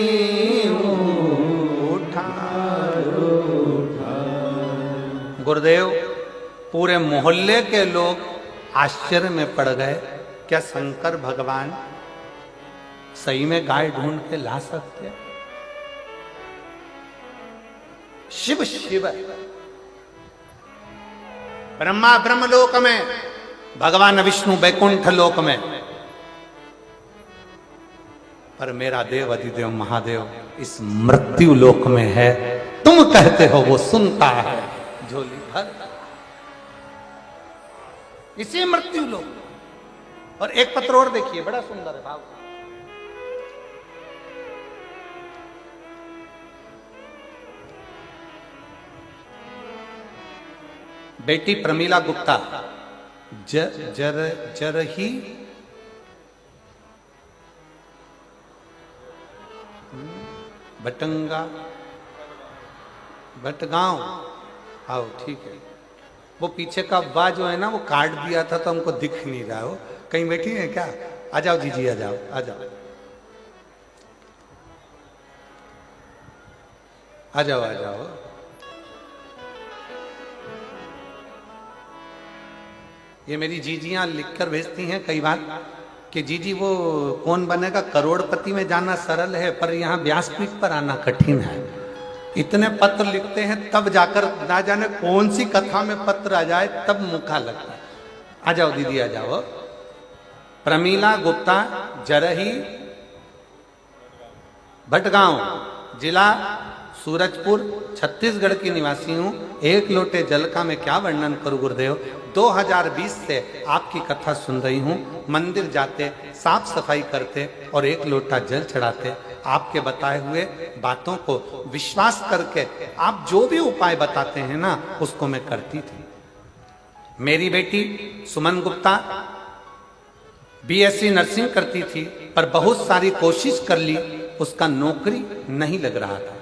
गुरुदेव। पूरे मोहल्ले के लोग आश्चर्य में पड़ गए, क्या शंकर भगवान सही में गाय ढूंढ के ला सकते? शिव शिव, ब्रह्मा ब्रह्मलोक में, भगवान विष्णु बैकुंठ लोक में, पर मेरा देव अधिदेव महादेव इस मृत्यु लोक में है। तुम कहते हो वो सुनता है झोली भर, इसी मृत्यु लोक। और एक पत्र और देखिए, बड़ा सुंदर है भाव। बेटी प्रमीला गुप्ता जरही भटंगा भटगांव, आओ ठीक है। वो पीछे का वाह जो है ना, वो काट दिया था तो हमको दिख नहीं रहा हो। कहीं बैठी है क्या? आ जाओ जीजी, आ जाओ, आ जाओ, आ जाओ, आ जाओ। ये मेरी जीजियां लिखकर भेजती हैं कई बार कि जीजी वो कौन बनेगा करोड़पति में जाना सरल है, पर यहाँ व्यासपीठ पर आना कठिन है। इतने पत्र लिखते हैं तब जाकर, ना जाने कौन सी कथा में पत्र आ जाए तब मुखा लगता है। आ जाओ दीदी, आ जाओ। प्रमीला गुप्ता जरही भटगांव, जिला सूरजपुर, छत्तीसगढ़ की निवासी हूँ। एक लोटे जल का मैं क्या वर्णन करूँ गुरुदेव। 2020 से आपकी कथा सुन रही हूँ। मंदिर जाते, साफ सफाई करते और एक लोटा जल चढ़ाते, आपके बताए हुए बातों को विश्वास करके आप जो भी उपाय बताते हैं ना, उसको मैं करती थी। मेरी बेटी सुमन गुप्ता बीएससी नर्सिंग करती थी, पर बहुत सारी कोशिश कर ली, उसका नौकरी नहीं लग रहा था।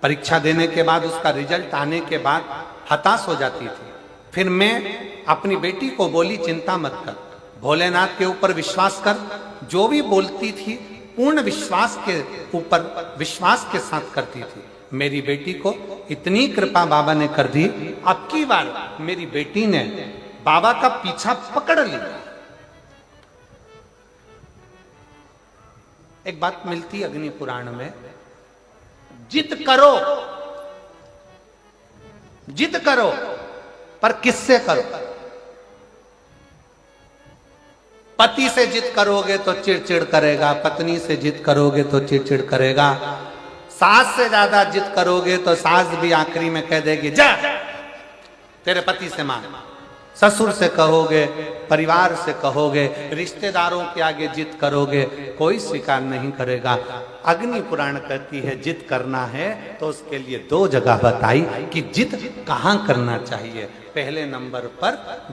परीक्षा देने के बाद, उसका रिजल्ट आने के बाद हताश हो जाती थी। फिर मैं अपनी बेटी को बोली, चिंता मत कर, भोलेनाथ के ऊपर विश्वास कर। जो भी बोलती थी पूर्ण विश्वास के ऊपर, विश्वास के साथ करती थी। मेरी बेटी को इतनी कृपा बाबा ने कर दी, अब की बार मेरी बेटी ने बाबा का पीछा पकड़ लिया। एक बात मिलती अग्नि पुराण में, जिद करो, जिद करो, पर किससे करो? पति से जिद करोगे तो चिड़चिड़ करेगा, पत्नी से जिद करोगे तो चिड़चिड़ करेगा, सास से ज्यादा जिद करोगे तो सास भी आखिरी में कह देगी जा तेरे पति से मांग। ससुर से कहोगे, परिवार से कहोगे, रिश्तेदारों के आगे जिद करोगे, कोई स्वीकार नहीं करेगा। अग्नि पुराण कहती है जिद करना है तो उसके लिए 2 जगह बताई कि जिद कहाँ करना चाहिए। पहले नंबर पर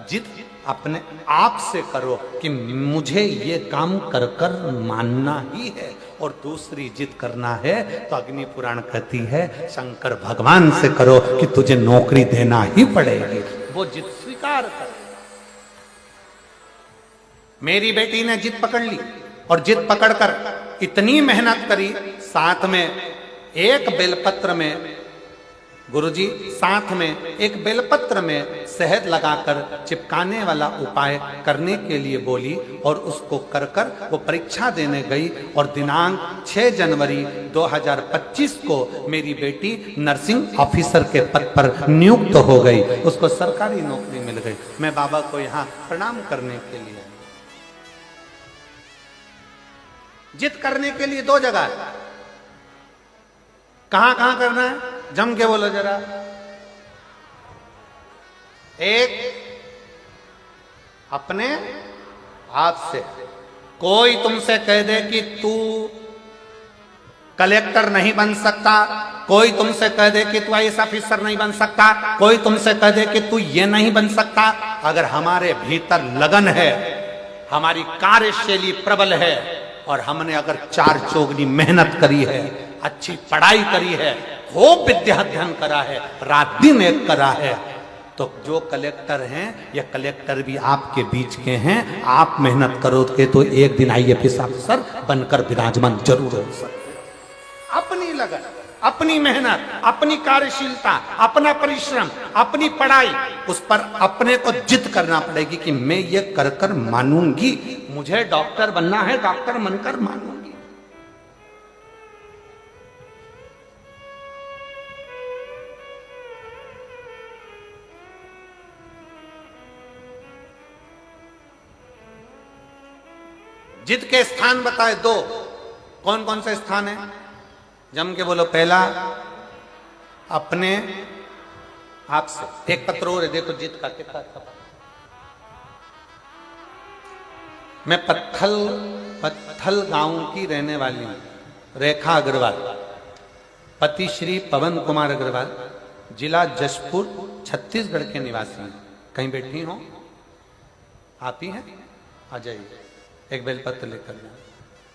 जिद अपने आप से करो कि मुझे ये काम कर कर मानना ही है, और दूसरी जिद करना है तो अग्नि पुराण कहती है शंकर भगवान से करो कि तुझे नौकरी देना ही पड़ेगी। वो जिद स्वीकार कर। मेरी बेटी ने जिद पकड़ ली और जिद पकड़कर इतनी मेहनत करी, साथ में एक बेलपत्र में, गुरुजी साथ में एक बेलपत्र में शहद लगाकर चिपकाने वाला उपाय करने के लिए बोली, और उसको कर कर वो परीक्षा देने गई, और दिनांक 6 जनवरी 2025 को मेरी बेटी नर्सिंग ऑफिसर के पद पर नियुक्त हो गई, उसको सरकारी नौकरी मिल गई। मैं बाबा को यहाँ प्रणाम करने के लिए। जिद करने के लिए 2 जगह, कहां कहां करना है? जम के बोलो जरा। एक, अपने आप से। कोई तुमसे कह दे कि तू कलेक्टर नहीं बन सकता, कोई तुमसे कह दे कि तू आईएएस ऑफिसर नहीं बन सकता, कोई तुमसे कह दे कि तू ये नहीं बन सकता, अगर हमारे भीतर लगन है, हमारी कार्यशैली प्रबल है, और हमने अगर 4 चौगनी मेहनत करी है, अच्छी पढ़ाई करी है, खूब विद्या अध्ययन करा है, रात दिन एक करा है, तो जो कलेक्टर हैं या कलेक्टर भी आपके बीच के हैं, आप मेहनत करोगे तो एक दिन आईएएस अफसर बनकर विराजमान जरूर हो सकते। अपनी लगन, अपनी मेहनत, अपनी कार्यशीलता, अपना परिश्रम, अपनी पढ़ाई, उस पर अपने को जिद करना पड़ेगी कि मैं ये कर कर मानूंगी, मुझे डॉक्टर बनना है, डॉक्टर बनकर मानूंगी। जिद के स्थान बताए 2, कौन कौन से स्थान है? जम के बोलो। पहला, अपने आप से। एक पत्र और है, देखो जिद का कितना। मैं पत्थल गांव की रहने वाली हूं, रेखा अग्रवाल, पति श्री पवन कुमार अग्रवाल, जिला जशपुर, छत्तीसगढ़ के निवासी हैं। कहीं बैठी हो? आप ही हैं? आ जाइए, एक बेलपत्र लेकर।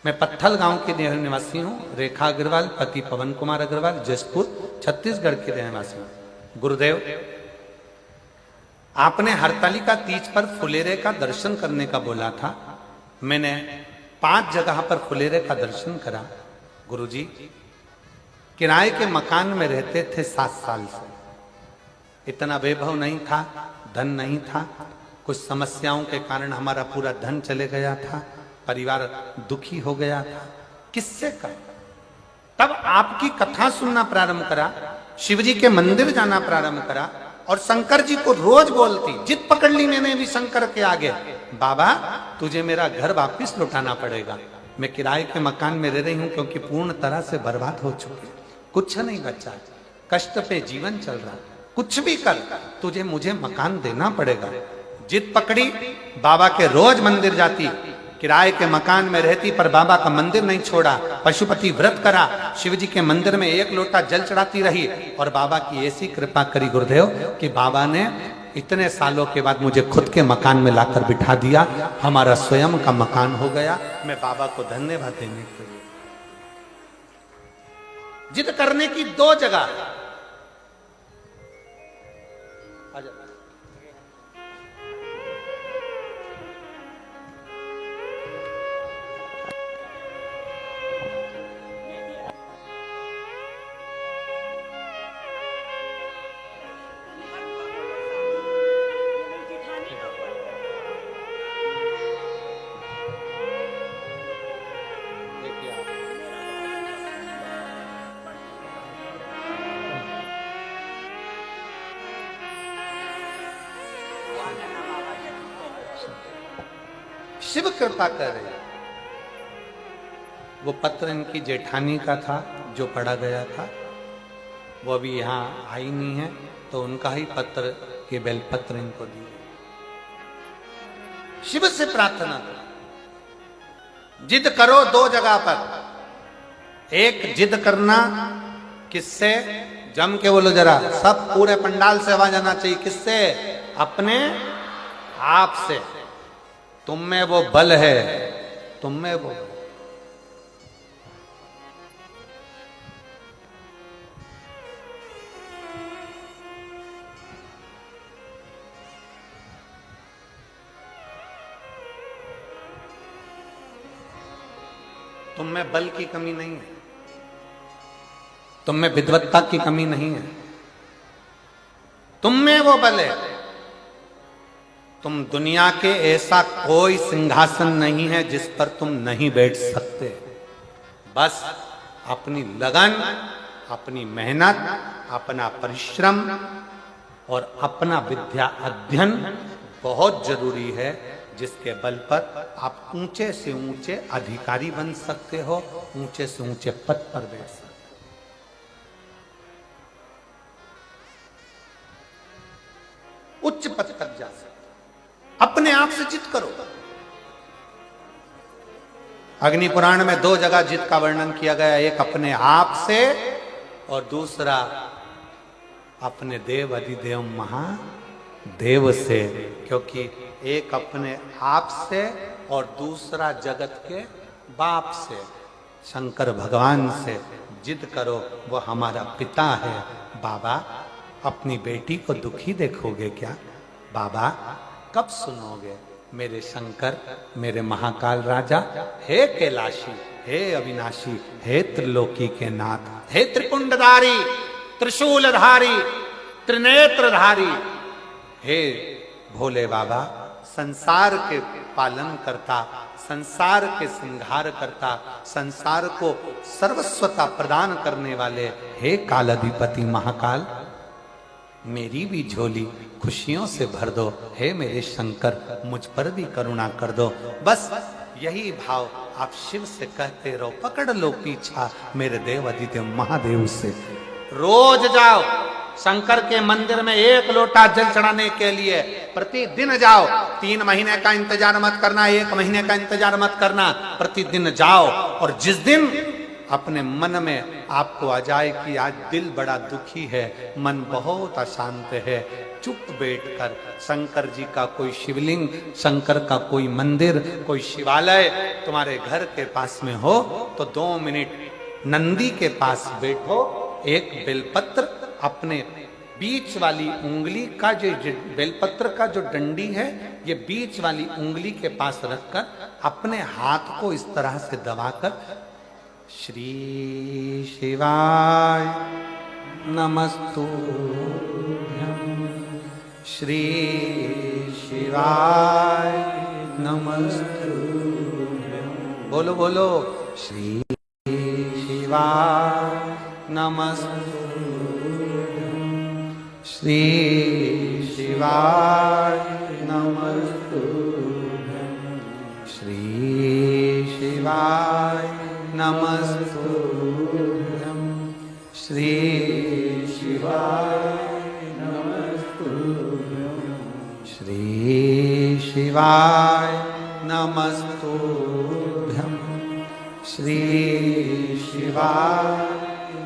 मैं पत्थल गांव के निवासी हूँ, रेखा अग्रवाल, पति पवन कुमार अग्रवाल, जशपुर, छत्तीसगढ़ के रहवासी हूँ। गुरुदेव, आपने हरतालिका तीज पर फुलेरे का दर्शन करने का बोला था। मैंने 5 जगह पर फुलेरे का दर्शन करा। गुरुजी, किराए के मकान में रहते थे 7 साल से। इतना वैभव नहीं था, धन नहीं था, कुछ समस्याओं के कारण हमारा पूरा धन चले गया था, परिवार दुखी हो गया था। किससे का? तब आपकी कथा सुनना प्रारंभ करा, शिवजी के मंदिर जाना प्रारंभ करा, और शंकर जी को रोज बोलती। जिद पकड़ ली मैंने भी शंकर के आगे, बाबा तुझे मेरा घर वापिस लौटाना पड़ेगा। मैं किराए के मकान में रह रही हूं क्योंकि पूर्ण तरह से बर्बाद हो चुकी, कुछ नहीं बचा, कष्ट पे जीवन चल रहा, कुछ भी कर तुझे मुझे मकान देना पड़ेगा। जिद पकड़ी, बाबा के रोज मंदिर जाती, किराए के मकान में रहती, पर बाबा का मंदिर नहीं छोड़ा। पशुपति व्रत करा, शिवजी के मंदिर में 1 लोटा जल चढ़ाती रही, और बाबा की ऐसी कृपा करी गुरुदेव कि बाबा ने इतने सालों के बाद मुझे खुद के मकान में लाकर बिठा दिया। हमारा स्वयं का मकान हो गया। मैं बाबा को धन्यवाद देने के लिए। जिद करने की 2 जगह। शिव कृपा कर रहे। वो पत्र इनकी जेठानी का था जो पढ़ा गया था, वो अभी यहाँ आई नहीं है, तो उनका ही पत्र के बेलपत्र इनको दिए। शिव से प्रार्थना करो, जिद करो दो जगह पर। एक जिद करना किससे, जम के बोलो जरा, सब पूरे पंडाल से आवाज आना चाहिए। किससे? अपने आप से। तुम में वो बल है, तुम में वो बल। तुम में बल की कमी नहीं है, तुम में विद्वत्ता की कमी नहीं है, तुम में वो बल है। तुम दुनिया के ऐसा कोई सिंहासन नहीं है जिस पर तुम नहीं बैठ सकते। बस अपनी लगन, अपनी मेहनत, अपना परिश्रम और अपना विद्या अध्ययन बहुत जरूरी है, जिसके बल पर आप ऊंचे से ऊंचे अधिकारी बन सकते हो, ऊंचे से ऊंचे पद पर बैठ सकते हो। उच्च पद तक जा सकते। अपने आप से जिद करो। अग्नि पुराण में दो जगह जिद का वर्णन किया गया, एक अपने आप से और दूसरा अपने देव अधिदेव महादेव से। क्योंकि एक अपने आप से और दूसरा जगत के बाप से, शंकर भगवान से जिद करो। वो हमारा पिता है। बाबा, अपनी बेटी को दुखी देखोगे क्या? बाबा, कब सुनोगे? मेरे शंकर, मेरे महाकाल राजा, हे कैलाशी, हे अविनाशी, हे त्रिलोकी के नाथ, हे त्रिपुंडधारी, त्रिशूलधारी, त्रिनेत्रधारी, हे भोले बाबा, संसार के पालन करता, संसार के संहार करता, संसार को सर्वस्वता प्रदान करने वाले, हे कालाधिपति महाकाल, मेरी भी झोली खुशियों से भर दो। हे मेरे शंकर, मुझ पर भी करुणा कर दो। बस यही भाव आप शिव से कहते रहो। पकड़ लो पीछा मेरे देव अधिदेव महादेव से। रोज जाओ शंकर के मंदिर में एक लोटा जल चढ़ाने के लिए, प्रतिदिन जाओ। 3 महीने का इंतजार मत करना, 1 महीने का इंतजार मत करना, प्रतिदिन जाओ। और जिस दिन अपने मन में आपको आ जाए कि आज दिल बड़ा दुखी है, मन बहुत अशांत है, चुप बैठकर शंकर जी का कोई शिवलिंग, शंकर का कोई मंदिर, कोई शिवालय तुम्हारे घर के पास में हो तो 2 मिनट नंदी के पास बैठो। एक बेलपत्र अपने बीच वाली उंगली का, जो बेलपत्र का जो डंडी है, ये बीच वाली उंगली के पास रखकर अपने हाथ को इस तरह से दबाकर श्री शिवाय नमस्तुभ्यं, श्री शिवाय नमस्तुभ्यं। बोलो बोलो, श्री शिवाय नमस्तुभ्यं, श्री शिवाय नमस्तुभ्यं, श्री शिवाय नमस्तुभ्यं, श्री शिवाय नमस्तुभ्यं, श्री शिवाय नमस्तुभ्यं, श्री शिवाय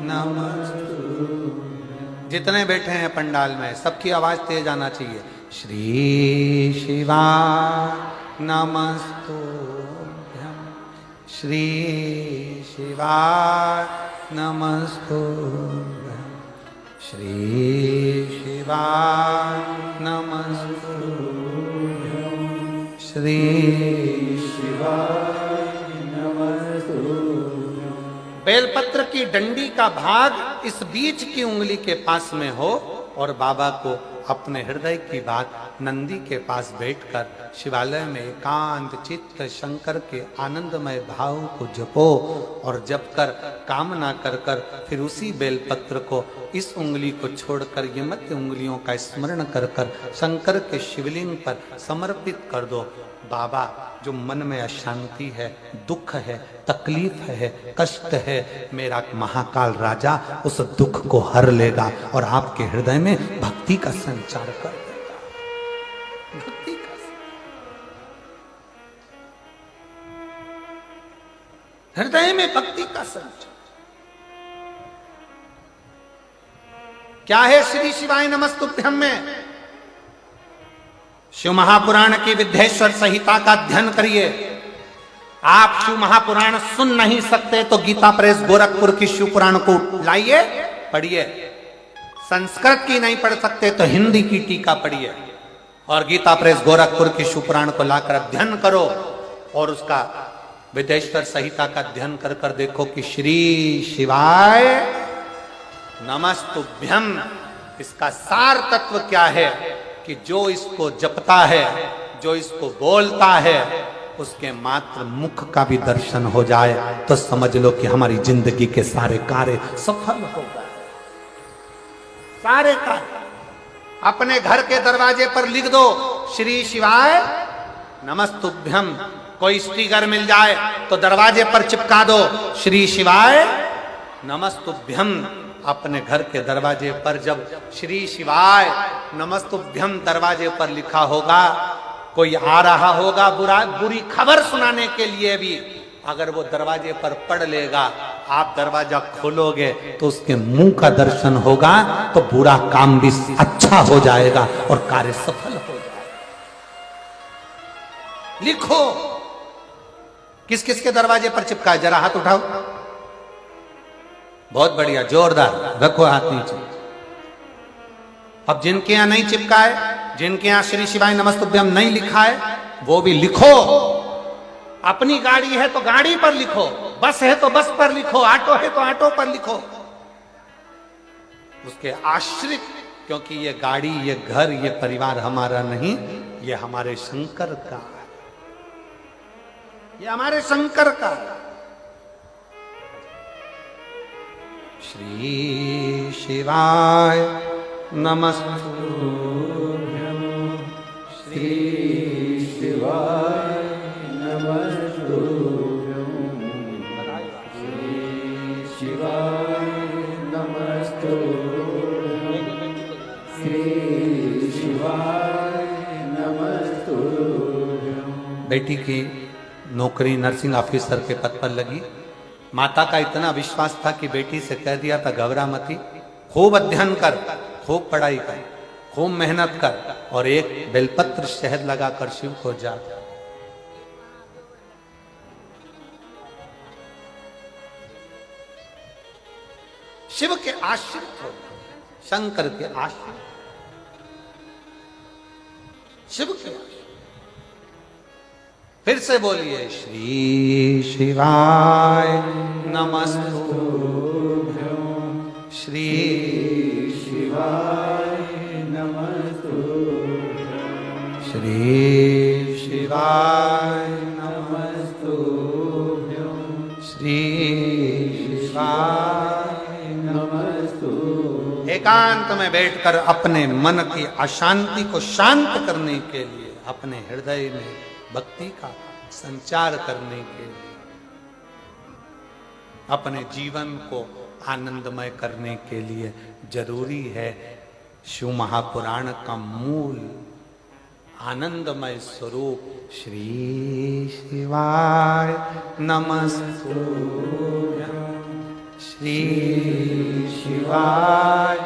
नमस्तुभ्यं। जितने बैठे हैं पंडाल में सबकी आवाज तेज आना चाहिए। श्री शिवाय नमस्तुभ्यं, श्री शिवाय नमस्तुभ्यं, श्री शिवाय नमस्तुभ्यं, श्री शिवाय नमस्तुभ्यं। बेलपत्र की डंडी का भाग इस बीच की उंगली के पास में हो और बाबा को अपने हृदय की बात नंदी के पास बैठकर शिवालय में एकांत चित्त शंकर के आनंदमय भाव को जपो और जप कर कामना कर कर फिर उसी बेलपत्र को इस उंगली को छोड़कर ये मध्य उंगलियों का स्मरण कर कर शंकर के शिवलिंग पर समर्पित कर दो। बाबा, जो मन में अशांति है, दुख है, तकलीफ है, कष्ट है, मेरा महाकाल राजा उस दुख को हर लेगा और आपके हृदय में भक्ति का संचार कर देगा। भक्ति का हृदय में भक्ति का संचार क्या है? श्री शिवाय नमस्तुभ्यम में शिव महापुराण की विद्येश्वर संहिता का अध्ययन करिए। आप शिव महापुराण सुन नहीं सकते तो गीता प्रेस गोरखपुर की शिव पुराण को लाइए, पढ़िए। संस्कृत की नहीं पढ़ सकते तो हिंदी की टीका पढ़िए और गीता प्रेस गोरखपुर की शिव पुराण को लाकर अध्ययन करो और उसका विद्येश्वर संहिता का अध्ययन कर कर देखो कि श्री शिवाय नमस्तुभ्यम इसका सार तत्व क्या है कि जो इसको जपता है, जो इसको बोलता है, उसके मात्र मुख का भी दर्शन हो जाए तो समझ लो कि हमारी जिंदगी के सारे कार्य सफल हो गए। सारे कार्य अपने घर के दरवाजे पर लिख दो श्री शिवाय नमस्तुभ्यम। कोई स्टिकर मिल जाए तो दरवाजे पर चिपका दो श्री शिवाय नमस्तुभ्यम। अपने घर के दरवाजे पर जब श्री शिवाय नमस्तुभ्यम दरवाजे पर लिखा होगा, कोई आ रहा होगा बुरी खबर सुनाने के लिए भी, अगर वो दरवाजे पर पढ़ लेगा, आप दरवाजा खोलोगे तो उसके मुंह का दर्शन होगा तो बुरा काम भी अच्छा हो जाएगा और कार्य सफल हो जाएगा। लिखो किस किस के दरवाजे पर चिपका है, जरा हाथ उठाओ। बहुत बढ़िया, जोरदार, रखो हाथ नीचे। अब जिनके यहां नहीं चिपका है, जिनके यहां श्री शिवाय नमस्तुभ्यम नहीं लिखा है, वो भी लिखो। अपनी गाड़ी है तो गाड़ी पर लिखो, बस है तो बस पर लिखो, ऑटो है तो ऑटो पर लिखो। उसके आश्रित, क्योंकि ये गाड़ी, ये घर, ये परिवार हमारा नहीं, ये हमारे शंकर का है, ये हमारे शंकर का है। श्री शिवाय नमस्तुभ्यम, श्री शिवाय नमस्तुभ्यम, श्री शिवाय नमस्तुभ्यम, श्री शिवाय नमस्तुभ्यम। बेटी की नौकरी नर्सिंग ऑफिसर के पद पर लगी। माता का इतना विश्वास था कि बेटी से कह दिया था घबरा मती, खूब अध्ययन कर, खूब पढ़ाई कर, खूब मेहनत कर और एक बेलपत्र शहद लगाकर शिव को जा। शिव के आश्रित हो, शंकर के आश्रित, शिव के आश्रित। फिर से बोलिए श्री शिवाय नमस्तुभ्यम, श्री शिवाय नमस्तुभ्यम, श्री शिवाय नमस्तुभ्यम, श्री शिवाय नमस्तुभ्यम। एकांत में बैठकर अपने मन की अशांति को शांत करने के लिए, अपने हृदय में भक्ति का संचार करने के लिए, अपने जीवन को आनंदमय करने के लिए जरूरी है शिव महापुराण का मूल आनंदमय स्वरूप श्री शिवाय नमस्तुभ्यम, श्री शिवाय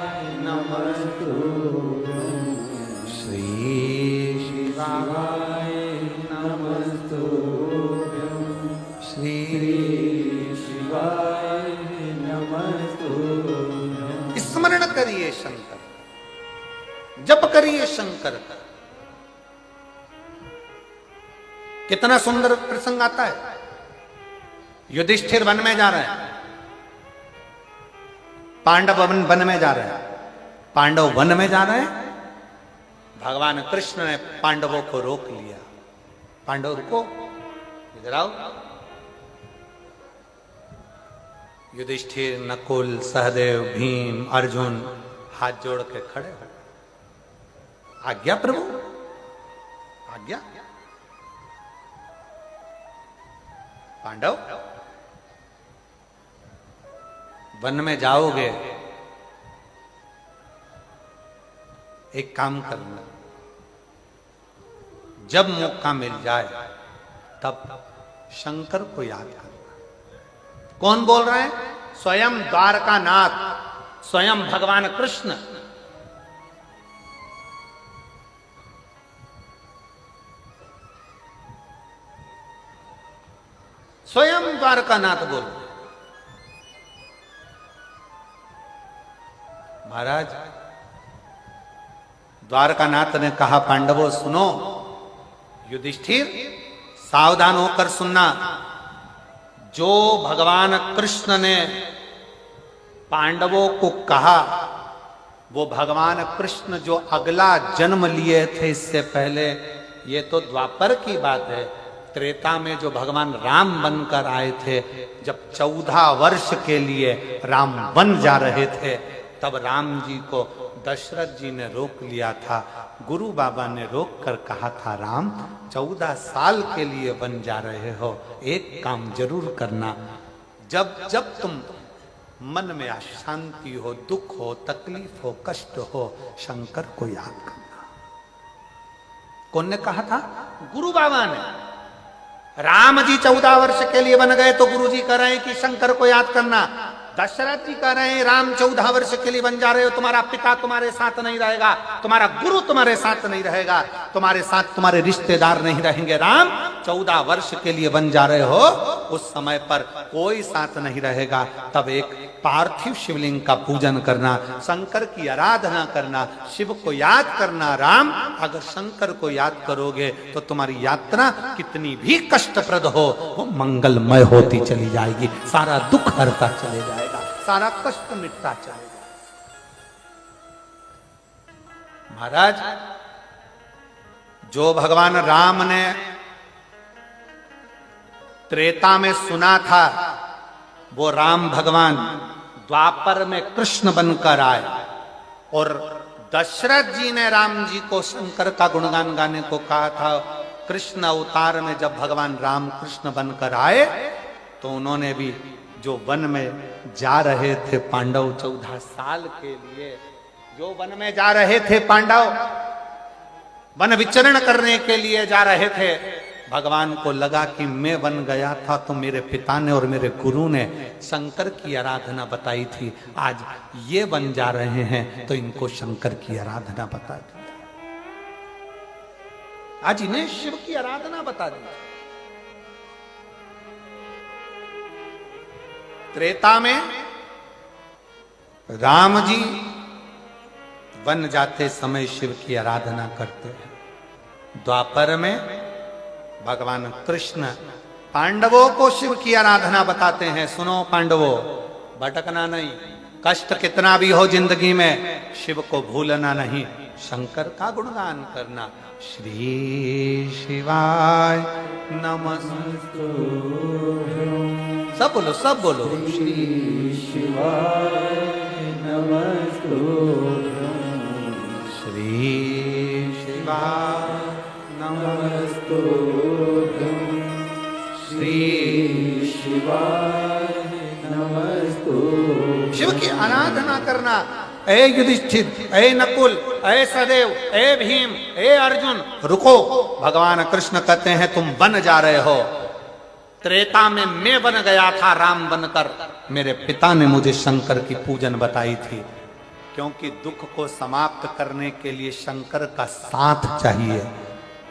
नमस्तुभ्यम, श्री शिवाय नमस्तुभ्यम, श्री शिवाय नमस्तुभ्यम। स्मरण करिए शंकर, जप करिए शंकर का। कितना सुंदर प्रसंग आता है। युधिष्ठिर वन में जा रहे हैं, पांडव वन में जा रहे हैं, पांडव वन में जा रहे हैं भगवान कृष्ण ने पांडवों को रोक लिया। पांडव रुको, इधर आओ। युधिष्ठिर, नकुल, सहदेव, भीम, अर्जुन हाथ जोड़ के खड़े हो। आज्ञा प्रभु, आज्ञा। पांडव, वन में जाओगे, एक काम करना, जब मौका मिल जाए तब शंकर को याद करना। कौन बोल रहे हैं? स्वयं द्वारकानाथ, स्वयं भगवान कृष्ण। स्वयं द्वारकानाथ बोल। महाराज, द्वारकानाथ ने कहा, पांडवों सुनो, युधिष्ठिर सावधान होकर सुनना। जो भगवान कृष्ण ने पांडवों को कहा, वो भगवान कृष्ण जो अगला जन्म लिए थे इससे पहले, ये तो द्वापर की बात है। त्रेता में जो भगवान राम बनकर आए थे, जब 14 वर्ष के लिए राम बन जा रहे थे, तब राम जी को दशरथ जी ने रोक लिया था। गुरु बाबा ने रोक कर कहा था, राम 14 साल के लिए बन जा रहे हो, एक काम जरूर करना, जब जब तुम मन में अशांति हो, दुख हो, तकलीफ हो, कष्ट हो, शंकर को याद करना। कौन ने कहा था? गुरु बाबा ने। राम जी 14 वर्ष के लिए बन गए तो गुरु जी कह रहे हैं कि शंकर को याद करना। दशरथ जी कह रहे हैं, राम 14 वर्ष के लिए बन जा रहे हो, तुम्हारा पिता तुम्हारे साथ नहीं रहेगा, तुम्हारा गुरु तुम्हारे साथ नहीं रहेगा, तुम्हारे साथ तुम्हारे रिश्तेदार नहीं रहेंगे। राम 14 वर्ष के लिए बन जा रहे हो, उस समय पर कोई साथ नहीं रहेगा। तब एक पार्थिव शिवलिंग का पूजन करना, शंकर की आराधना करना, शिव को याद करना। राम, अगर शंकर को याद करोगे तो तुम्हारी यात्रा कितनी भी कष्टप्रद हो, वो मंगलमय होती चली जाएगी, सारा दुख हरता चले जाएगा, सारा कष्ट मिटता चलेगा। महाराज, जो भगवान राम ने त्रेता में सुना था, वो राम भगवान द्वापर में कृष्ण बनकर आए। और दशरथ जी ने राम जी को शंकर का गुणगान गाने को कहा था। कृष्ण अवतार में जब भगवान राम कृष्ण बनकर आए, तो उन्होंने भी जो वन में जा रहे थे पांडव 14 साल के लिए, जो वन में जा रहे थे पांडव, वन विचरण करने के लिए जा रहे थे, भगवान को लगा कि मैं बन गया था तो मेरे पिता ने और मेरे गुरु ने शंकर की आराधना बताई थी, आज ये बन जा रहे हैं तो इनको शंकर की आराधना बता दी, आज इन्हें शिव की आराधना बता दी। त्रेता में राम जी वन जाते समय शिव की आराधना करते हैं। द्वापर में भगवान कृष्ण पांडवों को शिव की आराधना बताते हैं। सुनो पांडवों, भटकना नहीं, कष्ट कितना भी हो जिंदगी में, शिव को भूलना नहीं, शंकर का गुणगान करना। श्री शिवाय नमस्तु। सब बोलो, सब बोलो। श्री शिवाय नमस्तुभ्यं। श्री शिवाय नमस्तुभ्यं। श्री शिवाय नमस्तुभ्यं। शिव की आराधना करना। ए युधिष्ठिर, ए नकुल, ए सदेव, ए भीम, ए अर्जुन, रुको। भगवान कृष्ण कहते हैं तुम बन जा रहे हो। त्रेता में मैं बन गया था राम बनकर, मेरे पिता ने मुझे शंकर की पूजन बताई थी, क्योंकि दुख को समाप्त करने के लिए शंकर का साथ चाहिए।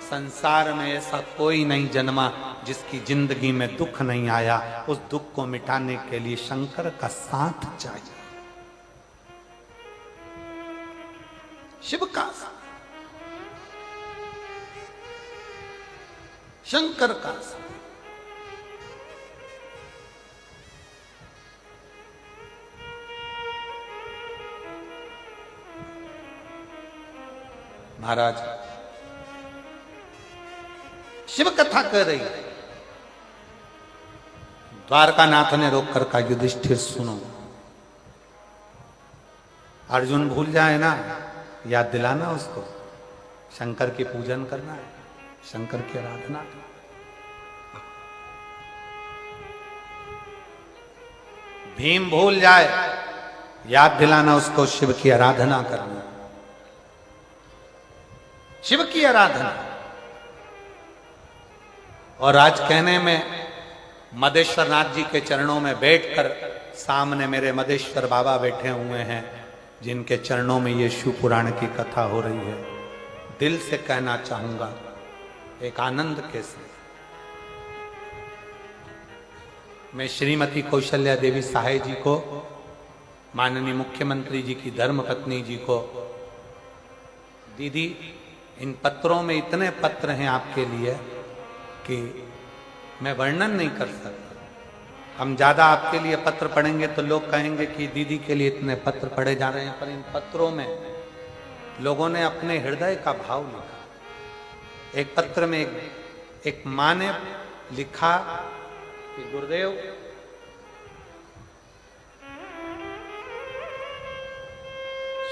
संसार में ऐसा कोई नहीं जन्मा जिसकी जिंदगी में दुख नहीं आया, उस दुख को मिटाने के लिए शंकर का साथ चाहिए। शिव का, शंकर का साथ। महाराज शिव कथा कर रही है। द्वारकानाथ ने रोक कर कहा, युधिष्ठिर सुनो, अर्जुन भूल जाए ना, याद दिलाना उसको, शंकर की पूजन करना है, शंकर की आराधना करना। भीम भूल जाए, याद दिलाना उसको शिव की आराधना करना, शिव की आराधना। और आज कहने में मदेश्वर नाथ जी के चरणों में बैठकर, सामने मेरे मदेश्वर बाबा बैठे हुए हैं जिनके चरणों में ये शिव पुराण की कथा हो रही है, दिल से कहना चाहूंगा एक आनंद के साथ, मैं श्रीमती कौशल्या देवी सहाय जी को, माननीय मुख्यमंत्री जी की धर्मपत्नी जी को, दीदी इन पत्रों में इतने पत्र हैं आपके लिए कि मैं वर्णन नहीं कर सकता। हम ज्यादा आपके लिए पत्र पढ़ेंगे तो लोग कहेंगे कि दीदी के लिए इतने पत्र पढ़े जा रहे हैं, पर इन पत्रों में लोगों ने अपने हृदय का भाव लिखा। एक पत्र में एक मां ने लिखा कि गुरुदेव,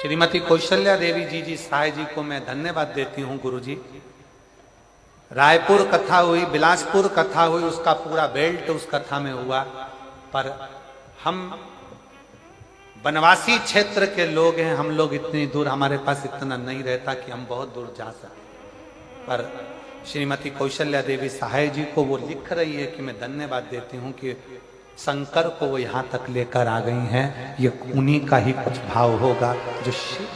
श्रीमती कौशल्या देवी जी सहाय जी को मैं धन्यवाद देती हूं गुरुजी। रायपुर कथा हुई, बिलासपुर कथा हुई, उसका पूरा बेल्ट उस कथा में हुआ, पर हम वनवासी क्षेत्र के लोग हैं, हम लोग इतनी दूर, हमारे पास इतना नहीं रहता कि हम बहुत दूर जा सकें। पर श्रीमती कौशल्या देवी सहाय जी को वो लिख रही है कि मैं धन्यवाद देती हूं कि शंकर को वो यहां तक लेकर आ गई हैं। ये उन्हीं का ही कुछ भाव होगा जो शिव,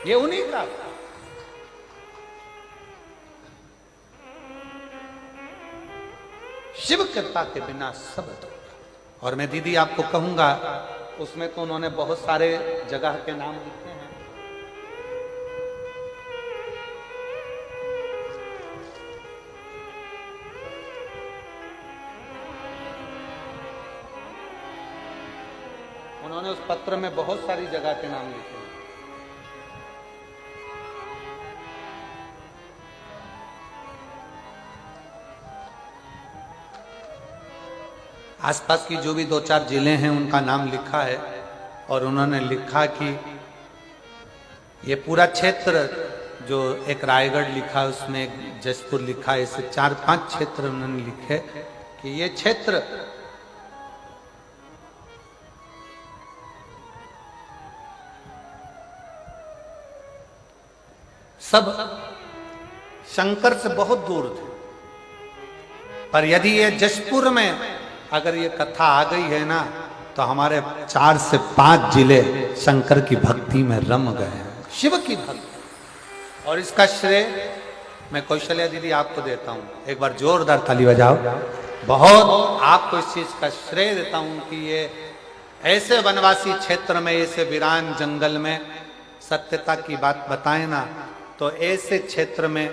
ये उन्हीं का। शिव कृपा के बिना सब अधूरा। और मैं दीदी आपको कहूंगा, उसमें तो उन्होंने बहुत सारे जगह के नाम लिखे हैं। उन्होंने उस पत्र में बहुत सारी जगह के नाम लिखे हैं। आसपास की जो भी 2-4 जिले हैं उनका नाम लिखा है, और उन्होंने लिखा कि ये पूरा क्षेत्र, जो एक रायगढ़ लिखा है, उसमें एक जसपुर लिखा है, ऐसे 4-5 क्षेत्र उन्होंने लिखे कि ये क्षेत्र सब शंकर से बहुत दूर थे। पर यदि ये जसपुर में अगर ये कथा आ गई है ना, तो हमारे 4 से 5 जिले शंकर की भक्ति में रम गए हैं, शिव की भक्ति। और इसका श्रेय मैं कौशल्या दीदी आपको देता हूं। एक बार जोरदार ताली बजाओ। बहुत आपको इस चीज का श्रेय देता हूं कि ये ऐसे वनवासी क्षेत्र में, ऐसे वीरान जंगल में सत्यता की बात बताए ना, तो ऐसे क्षेत्र में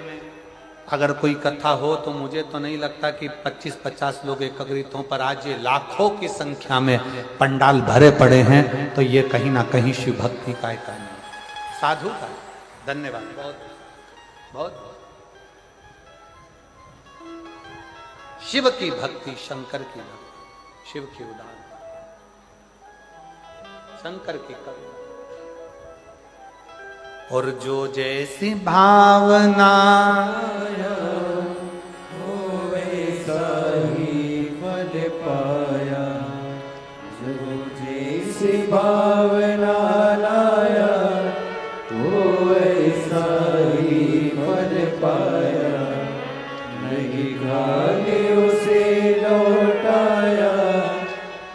अगर कोई कथा हो तो मुझे तो नहीं लगता कि 25-50 लोग एकत्रित हों, पर आज ये लाखों की संख्या में पंडाल भरे पड़े हैं, तो ये कहीं ना कहीं शिव भक्ति का एक साधु का। धन्यवाद, बहुत बहुत। शिव की भक्ति, शंकर की भक्ति, शिव की उदाहरण, शंकर की करुणा। और जो जैसी भावना हो वैसा ही फल पाया, जो जैसी भावना लाया वो वैसा ही फल पाया। नहीं खाली उसे लौटाया,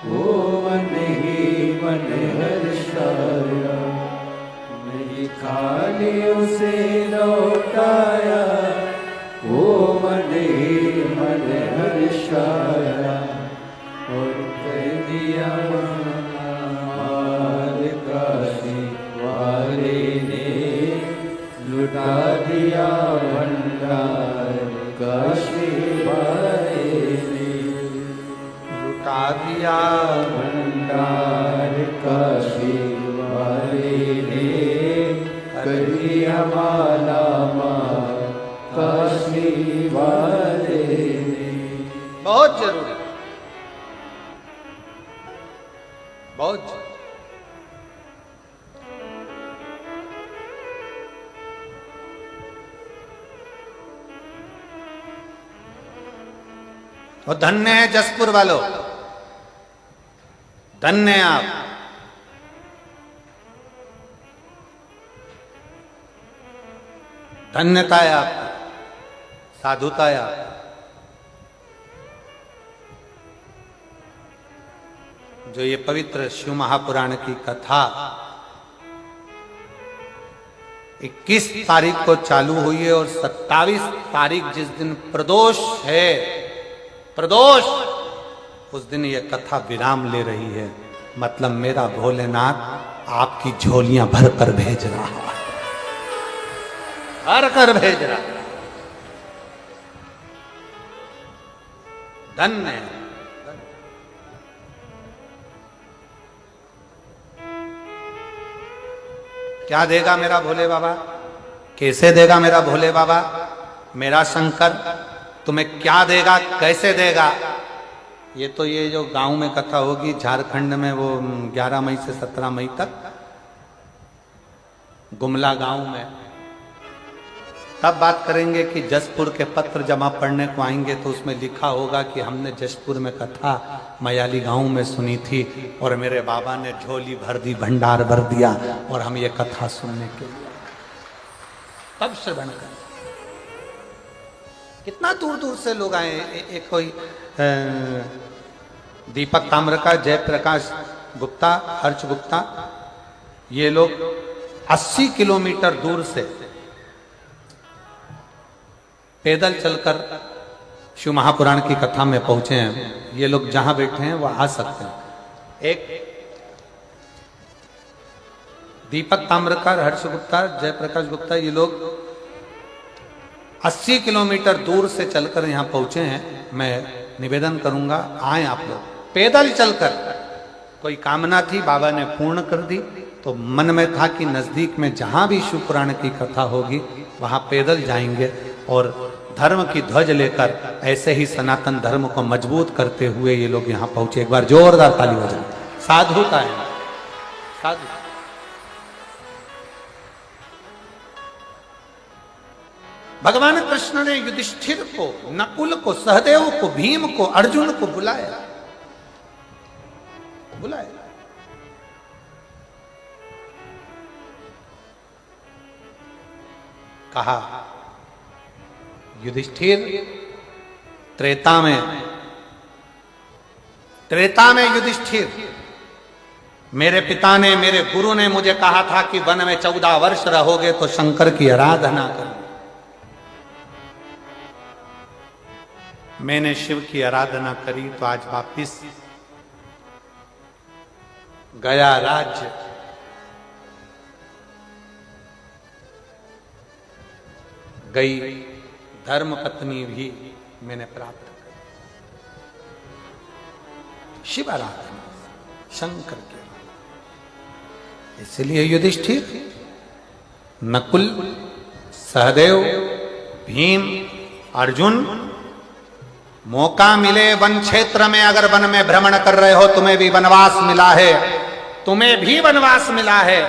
वो मन ही मन हर्षाया। खाली उसे लौटाया, वो मन ही मन हर्षाया। और कर दिया माल काशी वाले ने, लुटा दिया भंडार काशी वाले ने। लुटा दिया भंडार काशी वाले ने। कर माला माँ काशी वाले ने। बहुत जरूरी, बहुत जरूरी। और धन्य है जसपुर वालों, धन्य है आप। धन्यता है आपकी, साधुता है आपकी। जो ये पवित्र शिव महापुराण की कथा 21 तारीख को चालू हुई है और 27 तारीख जिस दिन प्रदोष है, प्रदोष, उस दिन ये कथा विराम ले रही है। मतलब मेरा भोलेनाथ आपकी झोलियां भर कर भेज रहा है, भर कर भेज रहा है। धन्य है। क्या देगा मेरा भोले बाबा, कैसे देगा मेरा भोले बाबा, मेरा शंकर तुम्हें क्या देगा, कैसे देगा? ये तो ये जो गांव में कथा होगी झारखंड में, वो 11 मई से 17 मई तक गुमला गांव में, तब बात करेंगे कि जसपुर के पत्र जमा पढ़ने को आएंगे तो उसमें लिखा होगा कि हमने जसपुर में कथा मयाली गांव में सुनी थी और मेरे बाबा ने झोली भर दी, भंडार भर दिया और हम ये कथा सुनने के लिए तब श्रवण करें। कितना दूर दूर से लोग आए। एक कोई दीपक ताम्रका, जयप्रकाश गुप्ता, हर्ष गुप्ता, ये लोग 80 किलोमीटर दूर से पैदल चलकर शिव महापुराण की कथा में पहुंचे हैं। ये लोग जहां बैठे हैं वह आ सकते हैं। एक दीपक ताम्रकार, हर्ष गुप्ता, जयप्रकाश गुप्ता, ये लोग 80 किलोमीटर दूर से चलकर यहां पहुंचे हैं। मैं निवेदन करूंगा आए आप लोग पैदल चलकर। कोई कामना थी, बाबा ने पूर्ण कर दी, तो मन में था कि नजदीक में जहां भी शिव पुराण की कथा होगी वहां पैदल जाएंगे और धर्म की ध्वज लेकर ऐसे ही सनातन धर्म को मजबूत करते हुए ये लोग यहां पहुंचे। एक बार जोरदार ताली बजाएं। साधुता है, साधु। भगवान कृष्ण ने युधिष्ठिर को, नकुल को, सहदेव को, भीम को, अर्जुन को बुलाया, बुलाया। कहा युधिष्ठिर, त्रेता में युधिष्ठिर, मेरे पिता ने, मेरे गुरु ने मुझे कहा था कि वन में 14 वर्ष रहोगे तो शंकर की आराधना करो। मैंने शिव की आराधना करी तो आज वापिस गया राज्य, गई धर्म पत्नी भी मैंने प्राप्त कर। शिव आराधना, शंकर के, इसलिए युधिष्ठिर, नकुल, सहदेव, भीम, अर्जुन, मौका मिले वन क्षेत्र में, अगर वन में भ्रमण कर रहे हो, तुम्हें भी वनवास मिला है, तुम्हें भी वनवास मिला है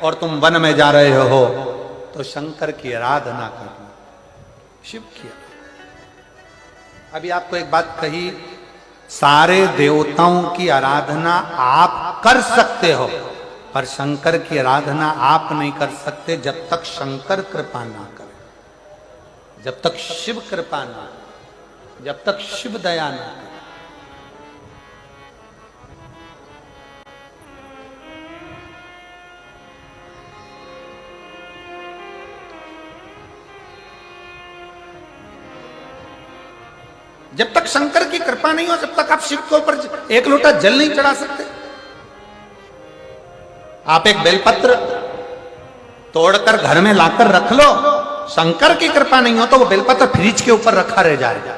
और तुम वन में जा रहे हो, तो शंकर की आराधना करना, शिव की। अभी आपको एक बात कही, सारे देवताओं की आराधना आप कर सकते हो पर शंकर की आराधना आप नहीं कर सकते जब तक शंकर कृपा ना करे, जब तक शिव कृपा ना करे, जब तक शिव दया ना करे। जब तक शंकर की कृपा नहीं हो, जब तक आप शिव के ऊपर एक लोटा जल नहीं चढ़ा सकते। आप एक बेलपत्र तोड़कर घर में लाकर रख लो, शंकर की कृपा नहीं हो तो वो बेलपत्र फ्रिज के ऊपर रखा रह जाएगा।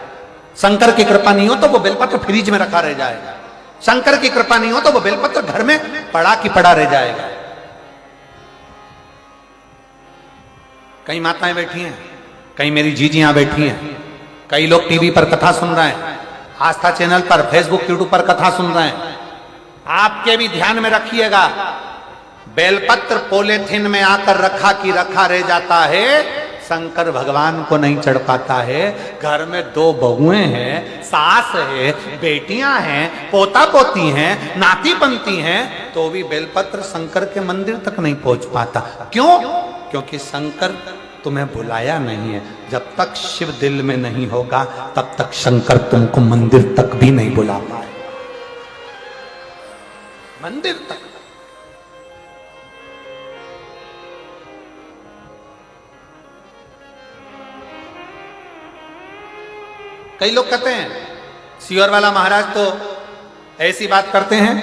शंकर की कृपा नहीं हो तो वो बेलपत्र फ्रिज में रखा रह जाएगा। शंकर की कृपा नहीं हो तो वो बेलपत्र घर में पड़ा की पड़ा रह जाएगा। कई माताएं बैठी हैं, कई मेरी जीजियां बैठी हैं, कई लोग टीवी पर कथा सुन रहे हैं, आस्था चैनल पर, फेसबुक, यूट्यूब पर कथा सुन रहे हैं। आपके भी ध्यान में रखिएगा, बेलपत्र पॉलीथिन में आकर रखा की रखा रह जाता है, शंकर भगवान को नहीं चढ़ पाता है। घर में 2 बहुएं हैं, सास है, बेटियां हैं, पोता पोती हैं, नाती बनती हैं, तो भी बेलपत्र शंकर के मंदिर तक नहीं पहुंच पाता। क्यों? क्योंकि शंकर तुम्हें बुलाया नहीं है। जब तक शिव दिल में नहीं होगा तब तक शंकर तुमको मंदिर तक भी नहीं बुला पाए, मंदिर तक। कई लोग कहते हैं सीहोर वाला महाराज तो ऐसी बात करते हैं,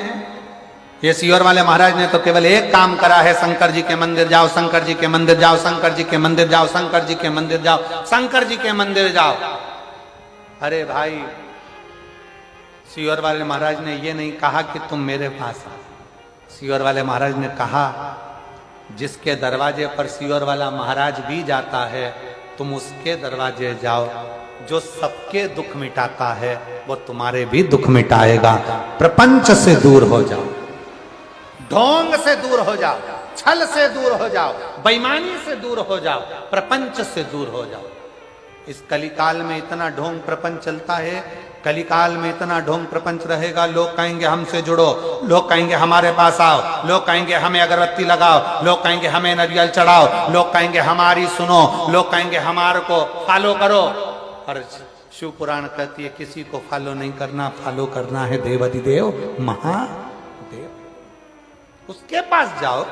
ये सीहोर वाले महाराज ने तो केवल एक काम करा है, शंकर जी के मंदिर जाओ, शंकर जी के मंदिर जाओ, शंकर जी के मंदिर जाओ, शंकर जी के मंदिर जाओ, शंकर जी के मंदिर जाओ। अरे भाई, सीहोर वाले महाराज ने ये नहीं कहा कि तुम मेरे पास आओ। सीहोर वाले महाराज ने कहा जिसके दरवाजे पर सीहोर वाला महाराज भी जाता है, तुम उसके दरवाजे जाओ। जो सबके दुख मिटाता है वो तुम्हारे भी दुख मिटाएगा। प्रपंच से दूर हो जाओ, ढोंग से दूर हो जाओ, छल से दूर हो जाओ, बेईमानी से दूर हो जाओ, प्रपंच से दूर हो जाओ। इस कलिकाल में इतना ढोंग प्रपंच चलता है, कलिकाल में इतना ढोंग प्रपंच रहेगा। लोग कहेंगे हमसे जुड़ो, लोग कहेंगे हमारे पास आओ, लोग कहेंगे हमें अगरबत्ती लगाओ, लोग कहेंगे हमें नारियल चढ़ाओ, लोग कहेंगे हमारी सुनो, लोग कहेंगे हमारे को फॉलो करो। और शिव पुराण कहती है किसी को फॉलो नहीं करना, फॉलो करना है देवाधिदेव महादेव, उसके पास जाओ।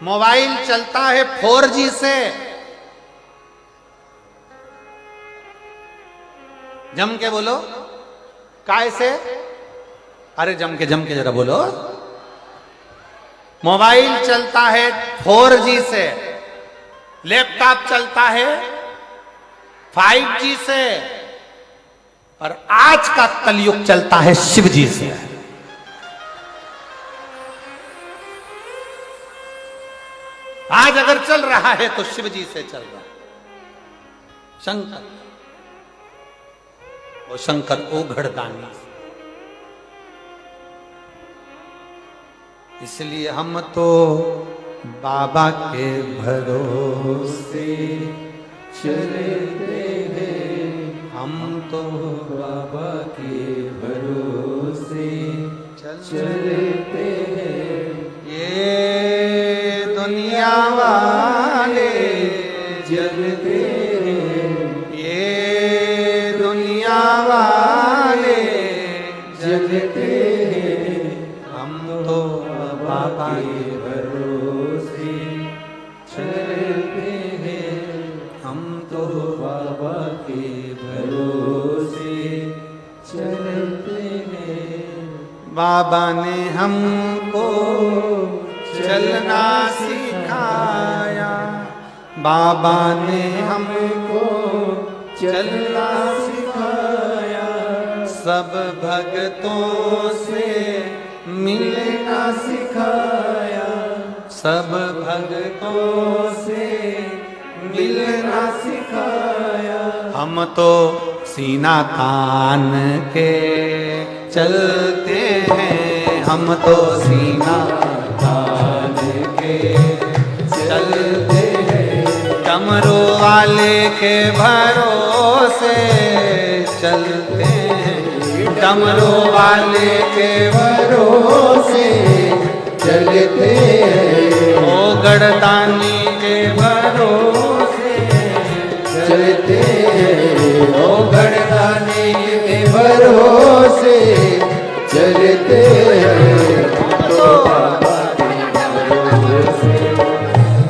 मोबाइल चलता है 4G से, जम के बोलो, काय से? अरे जम के जरा बोलो। मोबाइल चलता है 4G से, लैपटॉप चलता है 5G से, और आज का कलयुग चलता है शिव जी से। आज अगर चल रहा है तो शिव जी से चल रहा है। शंकर, वो शंकर ओघड़दानी। इसलिए हम तो बाबा के भरोसे चलते हैं, हम तो बाबा के भरोसे चलते हैं। ये दुनिया वाले जलते हैं, ये दुनिया वाले जलते हैं। हम तो बाबा के भरोसे चलते हैं, हम तो बाबा के भरोसे चलते हैं। बाबा ने हमको चलना सिखाया, बाबा ने हमको चलना सिखाया, सब भक्तों से मिलना सिखाया, सब भक्तों से मिलना सिखाया। हम तो सीना तान के चलते हैं, हम तो सीना तान के चलते हैं। डमरू वाले के भरोसे चलते हैं, डमरू वाले के भरोसे चलते हैं, ओ गढ़दानी के भरोसे चलते हैं। ओ गढ़दानी के भरोसे चलते हैं। तो बाबा के भरोसे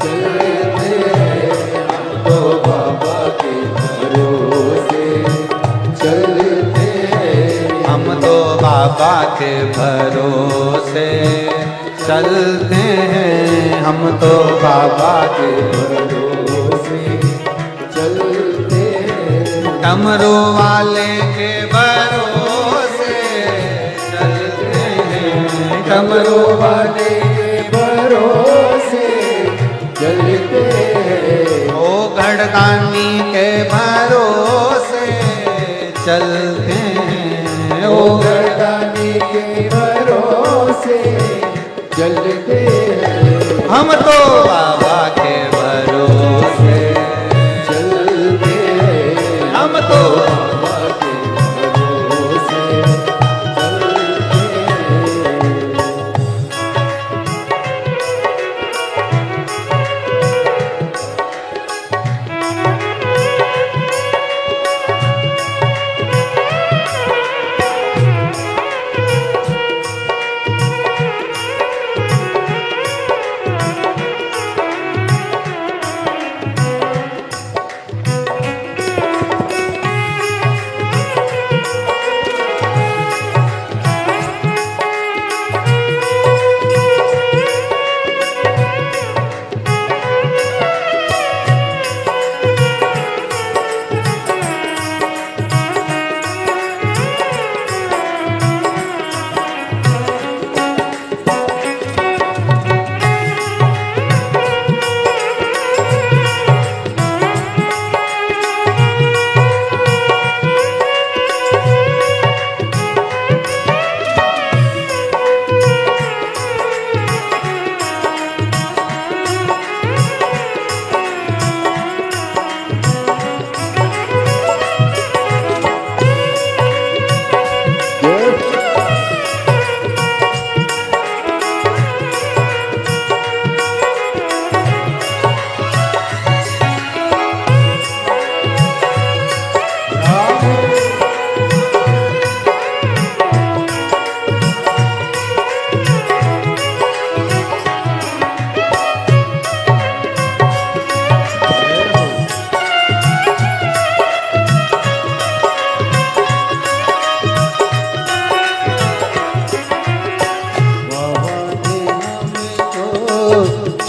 चलते हैं, तो बाबा के भरोसे चलते हैं। हम तो बाबा के भरोसे चलते हैं, हम तो बाबा के भरोसे चलते हैं। डमरू वाले के भरोसे चलते हैं, डमरू वाले के भरोसे चलते हैं, ओ गढ़दानी के भरोसे चलते हैं, ओ गर्दानी के भरोसे चलते हैं, हम तो बाबा के भरोसे चलते हैं, हम तो बाबा के भरोसे चलते हैं।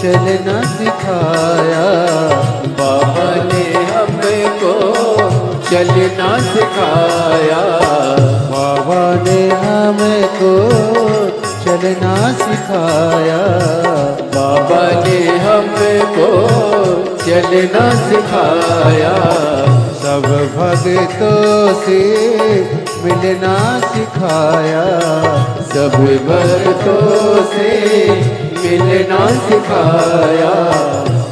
चलना सिखाया, बाबा ने हमको चलना सिखाया, बाबा ने हमको चलना सिखाया, बाबा ने हमको चलना सिखाया, सब भक्तों से मिलना सिखाया, सब भक्तों से मिलना सिखाया,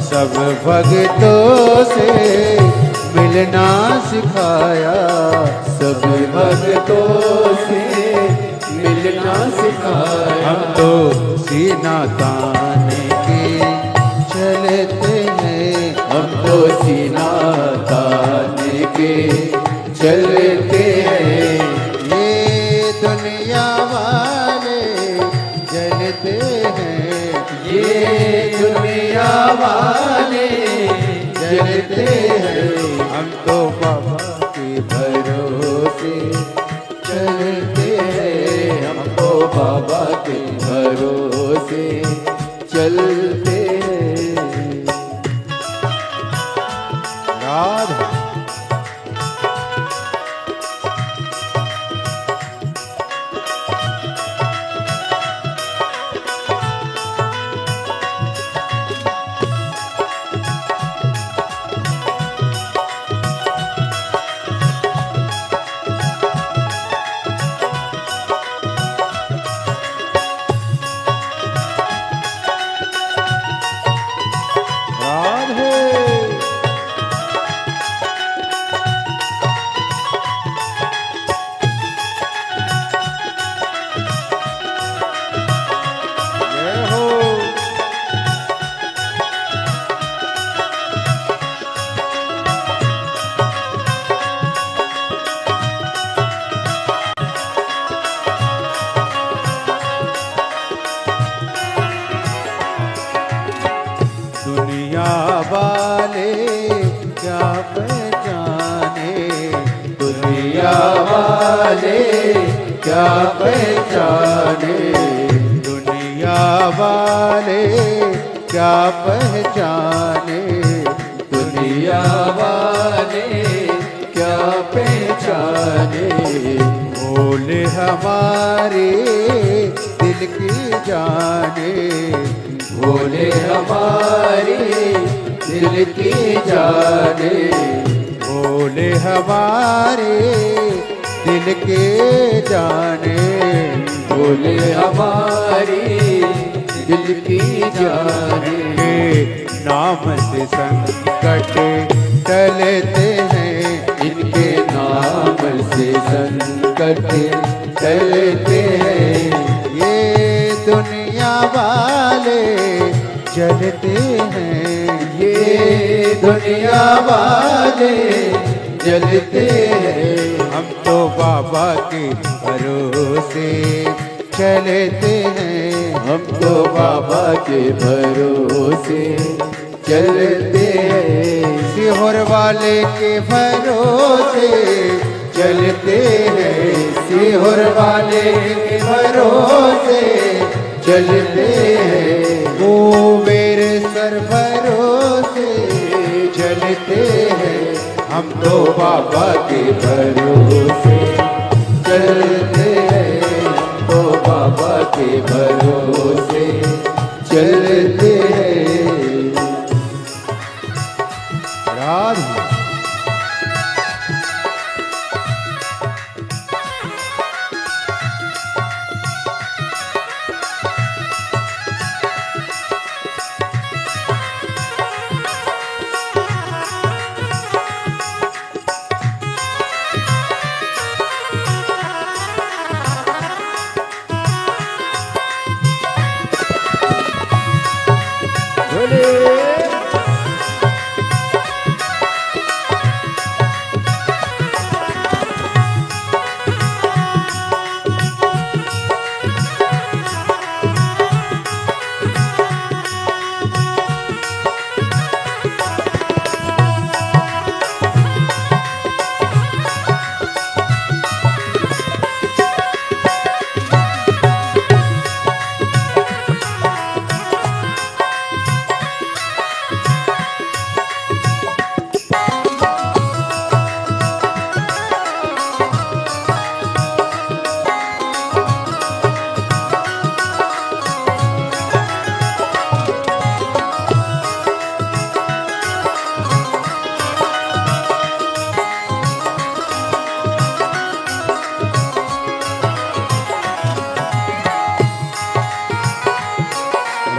सब भक्तों से मिलना सिखाया, सब भक्तों से मिलना सिखाया। हम तो सीना तान के चलते हैं, हम तो सीना तान के चलते हैं, ये दुनिया वाले जलते हैं, ये दुनिया वाले जलते हैं, हम तो बाबा के भरोसे चलते हैं, हमको बाबा के भरोसे चलते हैं। राधा वाले क्या पहचाने, दुनिया वाले क्या पहचाने, दुनिया वाले क्या पहचाने, दुनिया वाले क्या बोले हमारे दिल की जाने, बोले हमारे दिल की जाने, बोले हमारे दिल के जाने, बोले हमारे दिल की जाने। इनके नाम से संकट टलते हैं, इनके नाम से संकट टलते हैं। ये दुनिया वाले जलते हैं, ये दुनिया वाले जलते हैं। हम तो बाबा के भरोसे चलते हैं, हम तो बाबा के भरोसे चलते हैं। सीहोर वाले के भरोसे चलते हैं, सीहोर वाले के भरोसे चलते हैं। कुबेर सर भरोसे चलते हैं, हम तो बाबा के भरोसे चलते हैं। हम तो बाबा के भरोसे चलते हैं।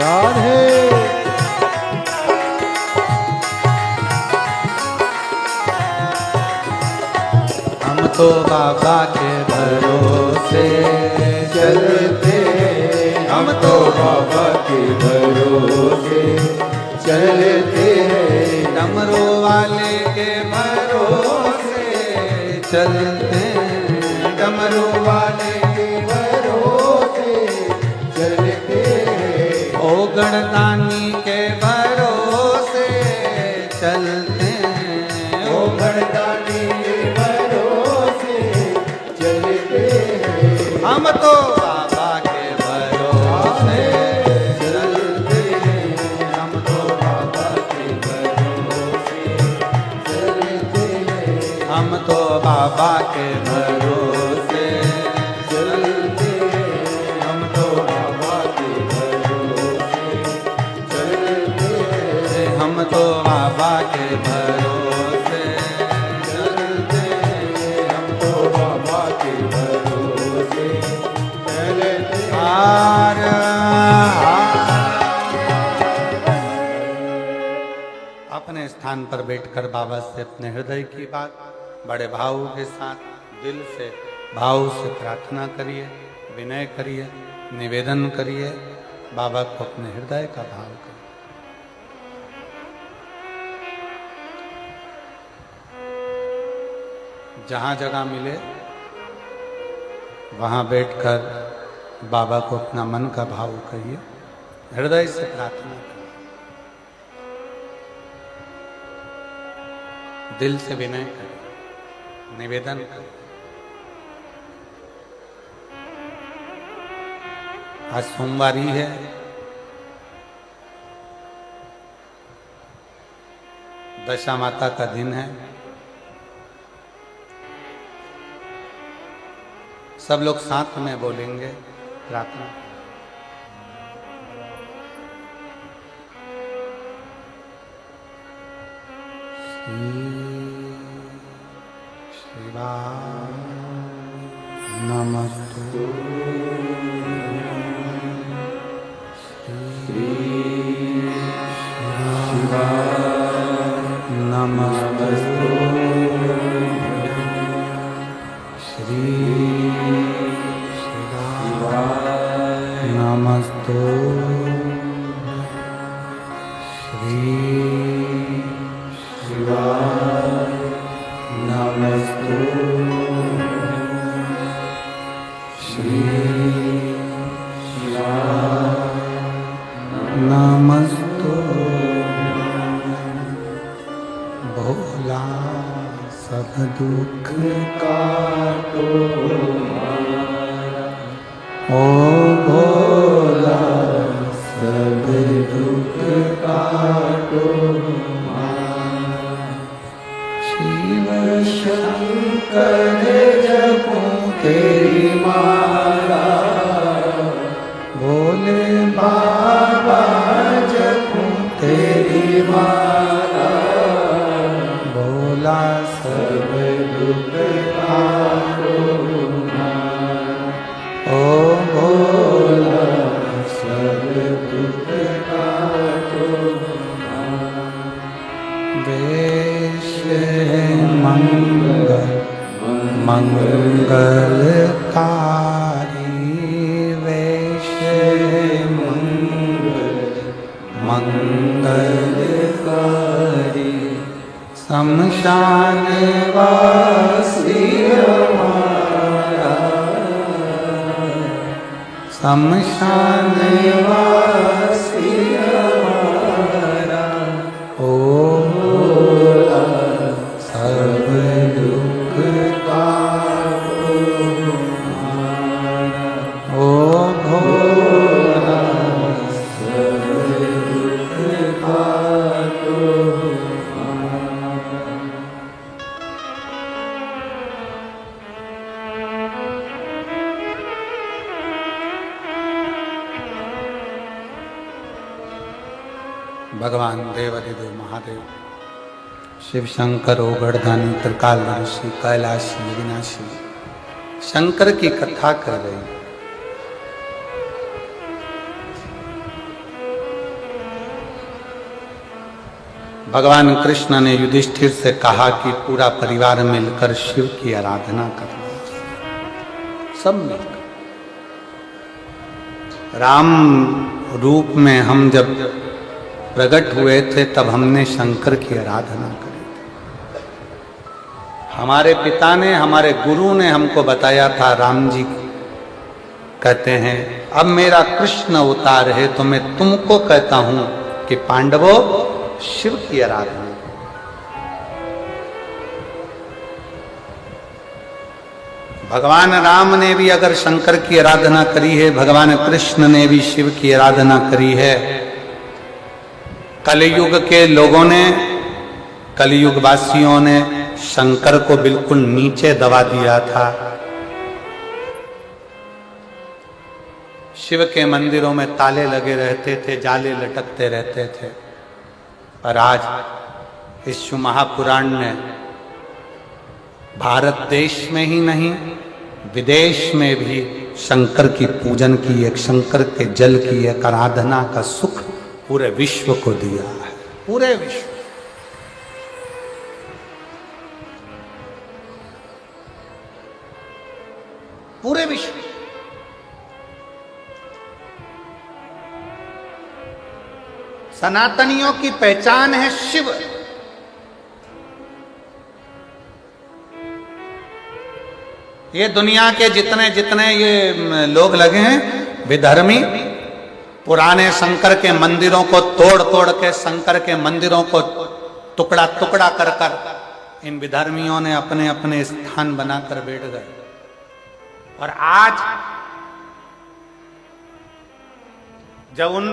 राधे हम तो बाबा के भरोसे चलते हैं। हम तो बाबा के भरोसे चलते हैं। डमरू वाले के भरोसे चलते हैं, डमरू वाले के भरोसे चलते हैं। ओ गणदानी के भरोसे चलते हैं, ओ गणदानी के भरोसे चलते हैं। हम तो बाबा के भरोसे चलते हैं। हम तो बाबा के भरोसे चलते हैं। हम तो बाबा के भरोसे चलते हैं। हम तो बाबा के भरोसे चलते हैं। हम तो बाबा के भरोसे चलते हैं। हम तो बाबा के भरोसे चलते हैं। हार अपने स्थान पर बैठकर बाबा से अपने हृदय की बात बड़े भाव के साथ दिल से भाव से प्रार्थना करिए, विनय करिए, निवेदन करिए, बाबा को अपने हृदय का भाव करिए। जहां जगह मिले वहां बैठकर बाबा को अपना मन का भाव कहिए, हृदय से प्रार्थना करिए, दिल से विनय करें, निवेदन करें। आज सोमवार ही है, दशा माता का दिन है। सब लोग साथ में बोलेंगे प्रार्थना। शिवाय नमस्तु। नमस्तु श्री शिवाय नमस्तु श्री शिवाय नमस्तु श्री शिवाय नमस्तु। भोला सब दुख काटो ओ भोला सब दुख काटो। शिव शंकर जपो तेरी माला भोले बाबा जपो तेरी माला भोला सब दुख काटो ओ भोला सब दुख काटो। वेश है मंगल मंगलकारी वेश है मंगलकारी शमशान वासी हमारा शमशान वासी हमारा ओ भोला सब दुख काटो ओ भोला सब दुख काटो। भगवान देवाधिदेव महादेव शिव शंकर ओगढ़दानी त्रिकाल ऋषि कैलाशी विनाशी शंकर की कथा कर रही। भगवान कृष्ण ने युधिष्ठिर से कहा कि पूरा परिवार मिलकर शिव की आराधना करना। सब मिलकर राम रूप में हम जब प्रकट हुए थे तब हमने शंकर की आराधना करी थी। हमारे पिता ने हमारे गुरु ने हमको बताया था। राम जी कहते हैं अब मेरा कृष्ण अवतार है तो मैं तुमको कहता हूं कि पांडवों शिव की आराधना। भगवान राम ने भी अगर शंकर की आराधना करी है, भगवान कृष्ण ने भी शिव की आराधना करी है। कलयुग के लोगों ने कलयुग वासियों ने शंकर को बिल्कुल नीचे दबा दिया था। शिव के मंदिरों में ताले लगे रहते थे, जाले लटकते रहते थे। पर आज इस शिव महापुराण ने भारत देश में ही नहीं विदेश में भी शंकर की पूजन की, एक शंकर के जल की एक आराधना का सुख पूरे विश्व को दिया है। पूरे विश्व पूरे विश्व सनातनियों की पहचान है शिव। ये दुनिया के जितने जितने ये लोग लगे हैं विधर्मी, पुराने शंकर के मंदिरों को तोड़ तोड़ के शंकर के मंदिरों को टुकड़ा टुकड़ा कर कर इन विधर्मियों ने अपने अपने स्थान बनाकर बैठ गए। और आज जब उन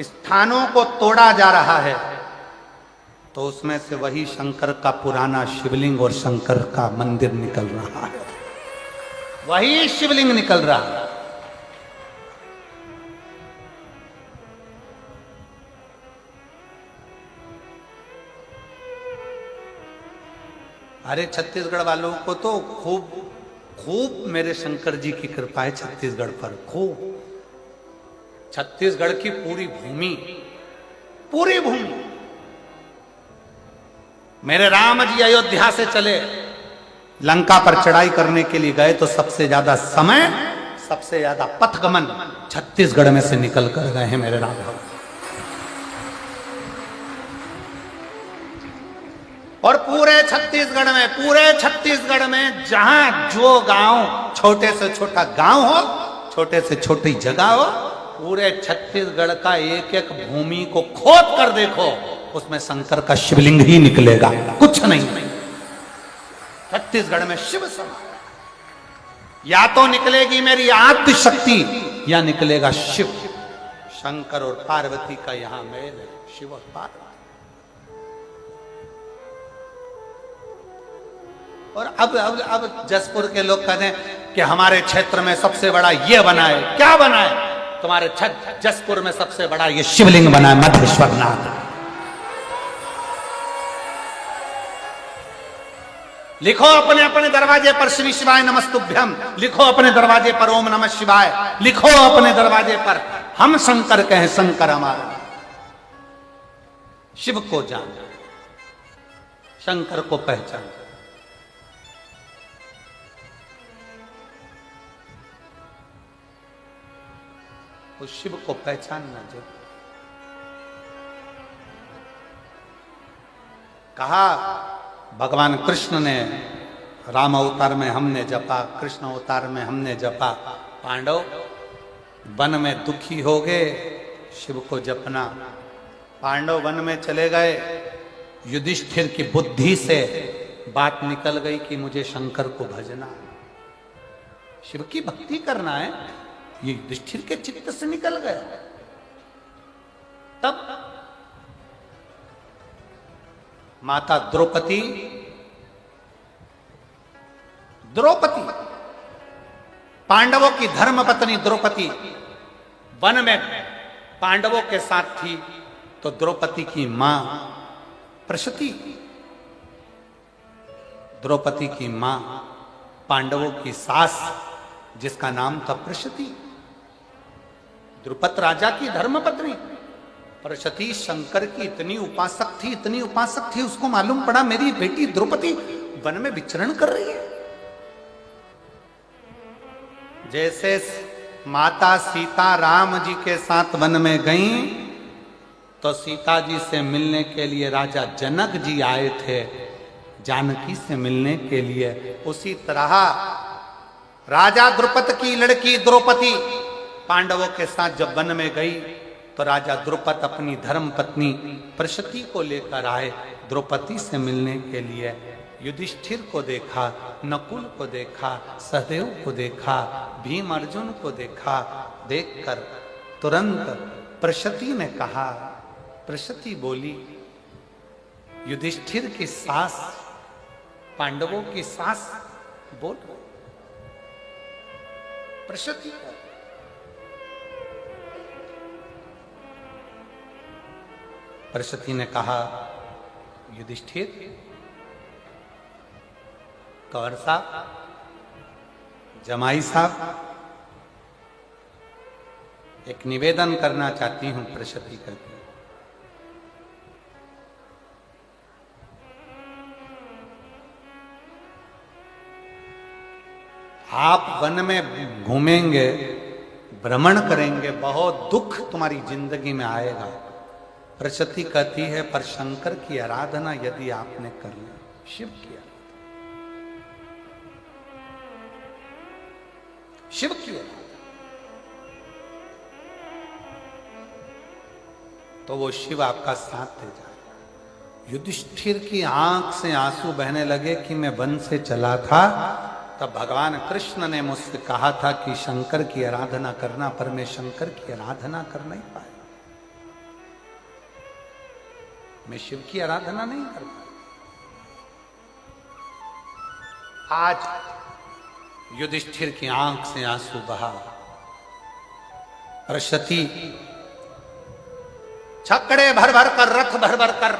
स्थानों को तोड़ा जा रहा है तो उसमें से वही शंकर का पुराना शिवलिंग और शंकर का मंदिर निकल रहा है। वही शिवलिंग निकल रहा। अरे छत्तीसगढ़ वालों को तो खूब खूब मेरे शंकर जी की कृपा है छत्तीसगढ़ पर, खूब। छत्तीसगढ़ की पूरी भूमि मेरे राम जी अयोध्या से चले, लंका पर चढ़ाई करने के लिए गए तो सबसे ज्यादा समय, सबसे ज्यादा पथगमन छत्तीसगढ़ में से निकल कर गए हैं मेरे राम भगवान। और पूरे छत्तीसगढ़ में जहां जो गांव, छोटे से छोटा गांव हो, छोटे से छोटी जगह हो, पूरे छत्तीसगढ़ का एक एक भूमि को खोद कर देखो, उसमें शंकर का शिवलिंग ही निकलेगा, कुछ नहीं। छत्तीसगढ़ में शिव समा, या तो निकलेगी मेरी आद्य शक्ति या निकलेगा शिव। शंकर और पार्वती का यहां मेल है, शिव और पार्वती। और अब जसपुर के लोग कहते हैं कि हमारे क्षेत्र में सबसे बड़ा ये बना है। क्या बना है? तुम्हारे जसपुर में सबसे बड़ा ये शिवलिंग बना है, मधेश्वर नाथ। लिखो अपने अपने दरवाजे पर श्री शिवाय नमस्तुभ्यम, लिखो अपने दरवाजे पर ओम नमः शिवाय, लिखो अपने दरवाजे पर हम शंकर कहें, शंकर हमारा। शिव को जान, शंकर को पहचान। उस शिव को पहचानना जो कहा भगवान कृष्ण ने, राम अवतार में हमने जपा, कृष्ण अवतार में हमने जपा। पांडव वन में दुखी हो गए, शिव को जपना। पांडव वन में चले गए, युधिष्ठिर की बुद्धि से बात निकल गई कि मुझे शंकर को भजना, शिव की भक्ति करना है। ये युधिष्ठिर के चित्त से निकल गया। तब माता द्रौपदी पांडवों की धर्मपत्नी द्रौपदी वन में पांडवों के साथ थी, तो द्रौपदी की मां प्रशती, द्रौपदी की मां पांडवों की सास, जिसका नाम था प्रशती, द्रुपद राजा की धर्मपत्नी प्रशती शंकर की इतनी उपासक थी, उसको मालूम पड़ा मेरी बेटी द्रौपदी वन में विचरण कर रही है। जैसे माता सीता राम जी के साथ वन में गईं, तो सीता जी से मिलने के लिए राजा जनक जी आए थे, जानकी से मिलने के लिए। उसी तरह राजा द्रुपद की लड़की द्रौपदी पांडवों के साथ जब वन में गई, तो राजा द्रुपद अपनी धर्म पत्नी प्रशती को लेकर आए द्रौपदी से मिलने के लिए। युधिष्ठिर को देखा, नकुल को देखा, सहदेव को देखा, भीम अर्जुन को देखा। देखकर तुरंत प्रशती ने कहा, प्रशती बोली, युधिष्ठिर की सास, पांडवों की सास बोल। प्रशती प्रशती ने कहा, युधिष्ठिर, कंवर साहब, जमाई साहब, एक निवेदन करना चाहती हूं। प्रशती कहती, आप वन में घूमेंगे, भ्रमण करेंगे, बहुत दुख तुम्हारी जिंदगी में आएगा। प्रशती कहती है, पर शंकर की आराधना यदि आपने कर ली, शिव की आराधना, शिव की आराधना, तो वो शिव आपका साथ दे जाएगा। युधिष्ठिर की आंख से आंसू बहने लगे कि मैं वन से चला था, तब भगवान कृष्ण ने मुझसे कहा था कि शंकर की आराधना करना, पर मैं शंकर की आराधना कर नहीं पाया, मैं शिव की आराधना नहीं कर पाया। आज युधिष्ठिर की आंख से आंसू बहा। और सती छकड़े भर भर कर, रथ भर भर कर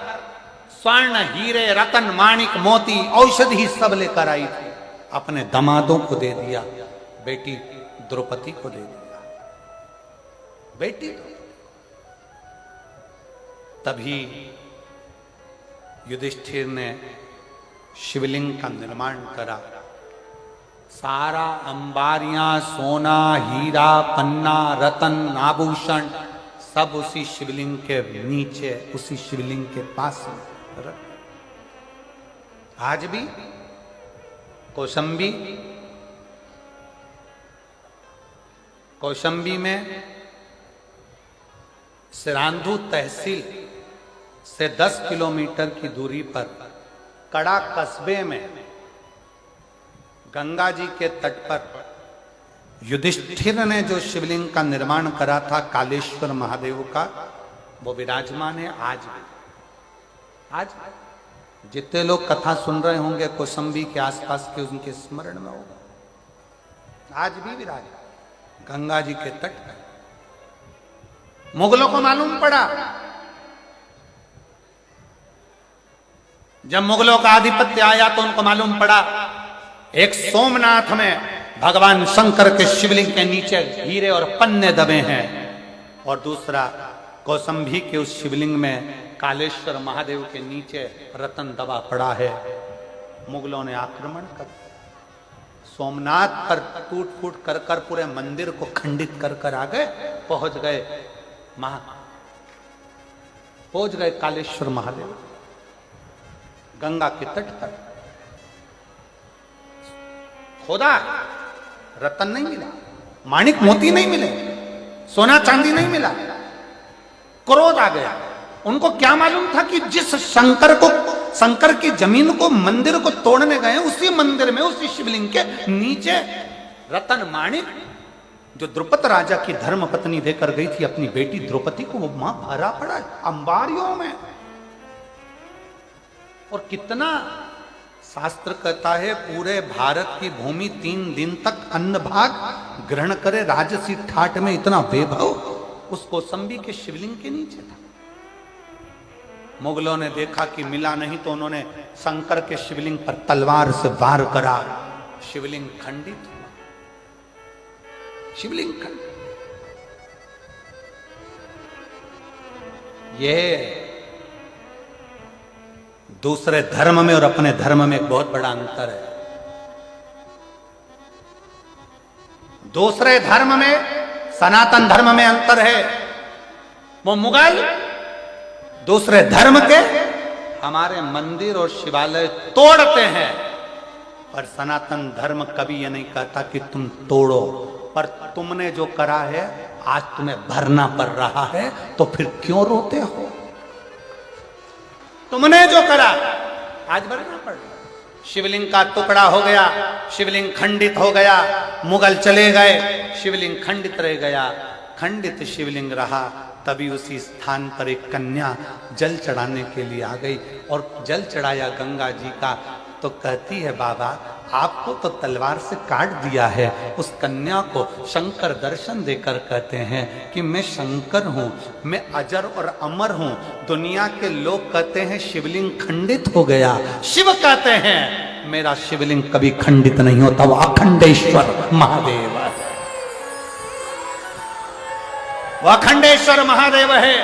स्वर्ण, हीरे, रतन, माणिक, मोती, औषधि सब लेकर आई थी। अपने दामादों को दे दिया, बेटी द्रौपदी को दे दिया। बेटी तभी युधिष्ठिर ने शिवलिंग का निर्माण करा। सारा अंबारियां, सोना, हीरा, पन्ना, रतन, आभूषण सब उसी शिवलिंग के नीचे, उसी शिवलिंग के पास रख। आज भी कौशंबी में सिरांधु तहसील से 10 किलोमीटर की दूरी पर कड़ा कस्बे में गंगा जी के तट पर युधिष्ठिर ने जो शिवलिंग का निर्माण करा था कालेश्वर महादेव का, वो विराजमान है आज भी। आज जितने लोग कथा सुन रहे होंगे कौशंबी के आसपास के, उनके स्मरण में होगा। आज भी विराज गंगा जी के तट पर। मुगलों को मालूम पड़ा, जब मुगलों का आधिपत्य आया तो उनको मालूम पड़ा एक सोमनाथ में भगवान शंकर के शिवलिंग के नीचे हीरे और पन्ने दबे हैं, और दूसरा कौशंबी के उस शिवलिंग में कालेश्वर महादेव के नीचे रतन दबा पड़ा है। मुगलों ने आक्रमण कर सोमनाथ पर टूट फूट कर कर पूरे मंदिर को खंडित कर कर आ गए, पहुंच गए कालेश्वर महादेव गंगा के तट पर। खोदा, रतन नहीं मिला, माणिक मोती नहीं मिले, सोना चांदी नहीं मिला। क्रोध आ गया। उनको क्या मालूम था कि जिस शंकर की जमीन को, मंदिर को तोड़ने गए, उसी मंदिर में, उसी शिवलिंग के नीचे रतन माणिक जो द्रुपद राजा की धर्म पत्नी देकर गई थी अपनी बेटी द्रौपदी को, वो मां भरा पड़ा है अंबारियों में। और कितना शास्त्र कहता है पूरे भारत की भूमि 3 दिन तक अन्न भाग ग्रहण करे राजसी ठाट में, इतना वैभव उस कौशंबी के शिवलिंग के नीचे था। मुगलों ने देखा कि मिला नहीं तो उन्होंने शंकर के शिवलिंग पर तलवार से वार करा। शिवलिंग खंडित हुआ, शिवलिंग खंडित। यह दूसरे धर्म में और अपने धर्म में एक बहुत बड़ा अंतर है। दूसरे धर्म में, सनातन धर्म में अंतर है। वो मुगल दूसरे धर्म के हमारे मंदिर और शिवालय तोड़ते हैं, पर सनातन धर्म कभी ये नहीं कहता कि तुम तोड़ो, पर तुमने जो करा है आज तुम्हें भरना पड़ रहा है, तो फिर क्यों रोते हो? तुमने जो करा आज भरना पड़ रहा है। शिवलिंग का टुकड़ा हो गया, शिवलिंग खंडित हो गया, मुगल चले गए, शिवलिंग खंडित रह गया। खंडित शिवलिंग रहा, तभी उसी स्थान पर एक कन्या जल चढ़ाने के लिए आ गई और जल चढ़ाया गंगा जी का। तो कहती है बाबा आपको तो तलवार से काट दिया है। उस कन्या को शंकर दर्शन देकर कहते हैं कि मैं शंकर हूँ, मैं अजर और अमर हूँ। दुनिया के लोग कहते हैं शिवलिंग खंडित हो गया, शिव कहते हैं मेरा शिवलिंग कभी खंडित नहीं होता, वो अखंडेश्वर महादेव है, वो अखंडेश्वर महादेव है,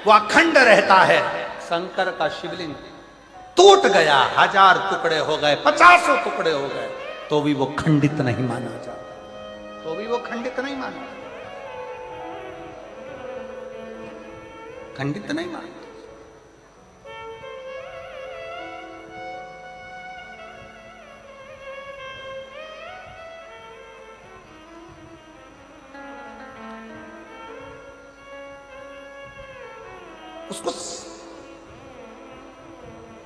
वो अखंड रहता है। शंकर का शिवलिंग टूट गया, 1000 टुकड़े हो गए, 50 टुकड़े हो गए, तो भी वो खंडित नहीं माना जाता, तो भी वो खंडित नहीं माना, खंडित नहीं माना। उसको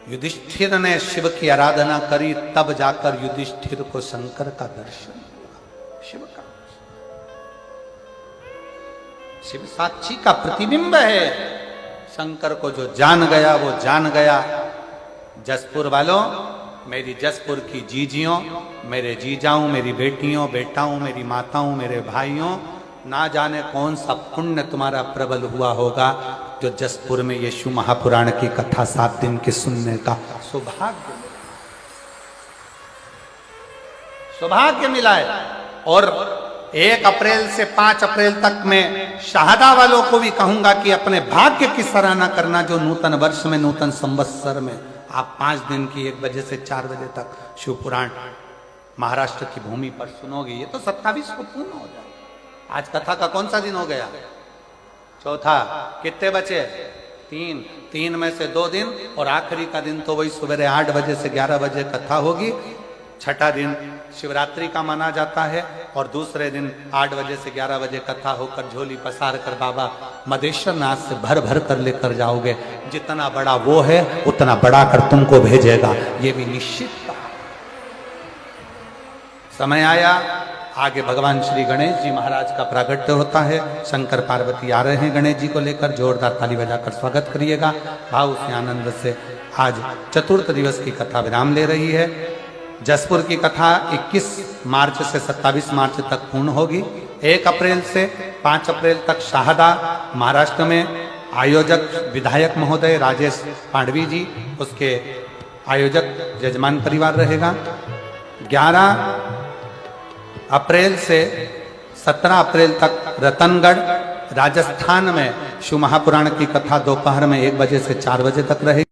युधिष्ठिर ने शिव की आराधना करी, तब जाकर युधिष्ठिर को शंकर का दर्शन हुआ। शिव का, शिव साक्षी का प्रतिबिंब है। शंकर को जो जान गया वो जान गया। जसपुर वालों, मेरी जसपुर की जीजियों, मेरे जीजाओं, मेरी बेटियों, बेटाओं, मेरी माताओं, मेरे भाइयों, ना जाने कौन सा पुण्य तुम्हारा प्रबल हुआ होगा जो जसपुर में यीशु महापुराण की कथा 7 दिन की सुनने का सौभाग्य मिला है। और 1 अप्रैल से 5 अप्रैल तक मैं शहादा वालों को भी कहूंगा कि अपने भाग्य की सराहना करना, जो नूतन वर्ष में, नूतन संवत्सर में आप 5 दिन की 1 बजे से 4 बजे तक शिव पुराण महाराष्ट्र की भूमि पर सुनोगे। ये तो 27 को पूर्ण हो जाए। आज कथा का कौन सा दिन हो गया? चौथा। कितने बचे? 3 में से 2 दिन और आखिरी का दिन तो वही सवेरे 8 बजे से 11 बजे कथा होगी। छठा दिन शिवरात्रि का माना जाता है और दूसरे दिन 8 बजे से 11 बजे कथा होकर झोली पसार कर बाबा मदेश्वर नाथ से भर भर कर लेकर जाओगे। जितना बड़ा वो है उतना बड़ा कर तुमको भेजेगा, ये भी निश्चित था। समय आया, आगे भगवान श्री गणेश जी महाराज का प्रागट्य होता है। शंकर पार्वती आ रहे हैं गणेश जी को लेकर। जोरदार ताली बजाकर स्वागत करिएगा। भाव से आनंद से आज चतुर्थ दिवस की कथा विराम ले रही है। जसपुर की कथा 21 मार्च से 27 मार्च तक पूर्ण होगी। 1 अप्रैल से 5 अप्रैल तक शहादा महाराष्ट्र में आयोजक विधायक महोदय राजेश पांडवी जी, उसके आयोजक यजमान परिवार रहेगा। 11 अप्रैल से 17 अप्रैल तक रतनगढ़ राजस्थान में शिव महापुराण की कथा दोपहर में 1 बजे से 4 बजे तक रहेगी।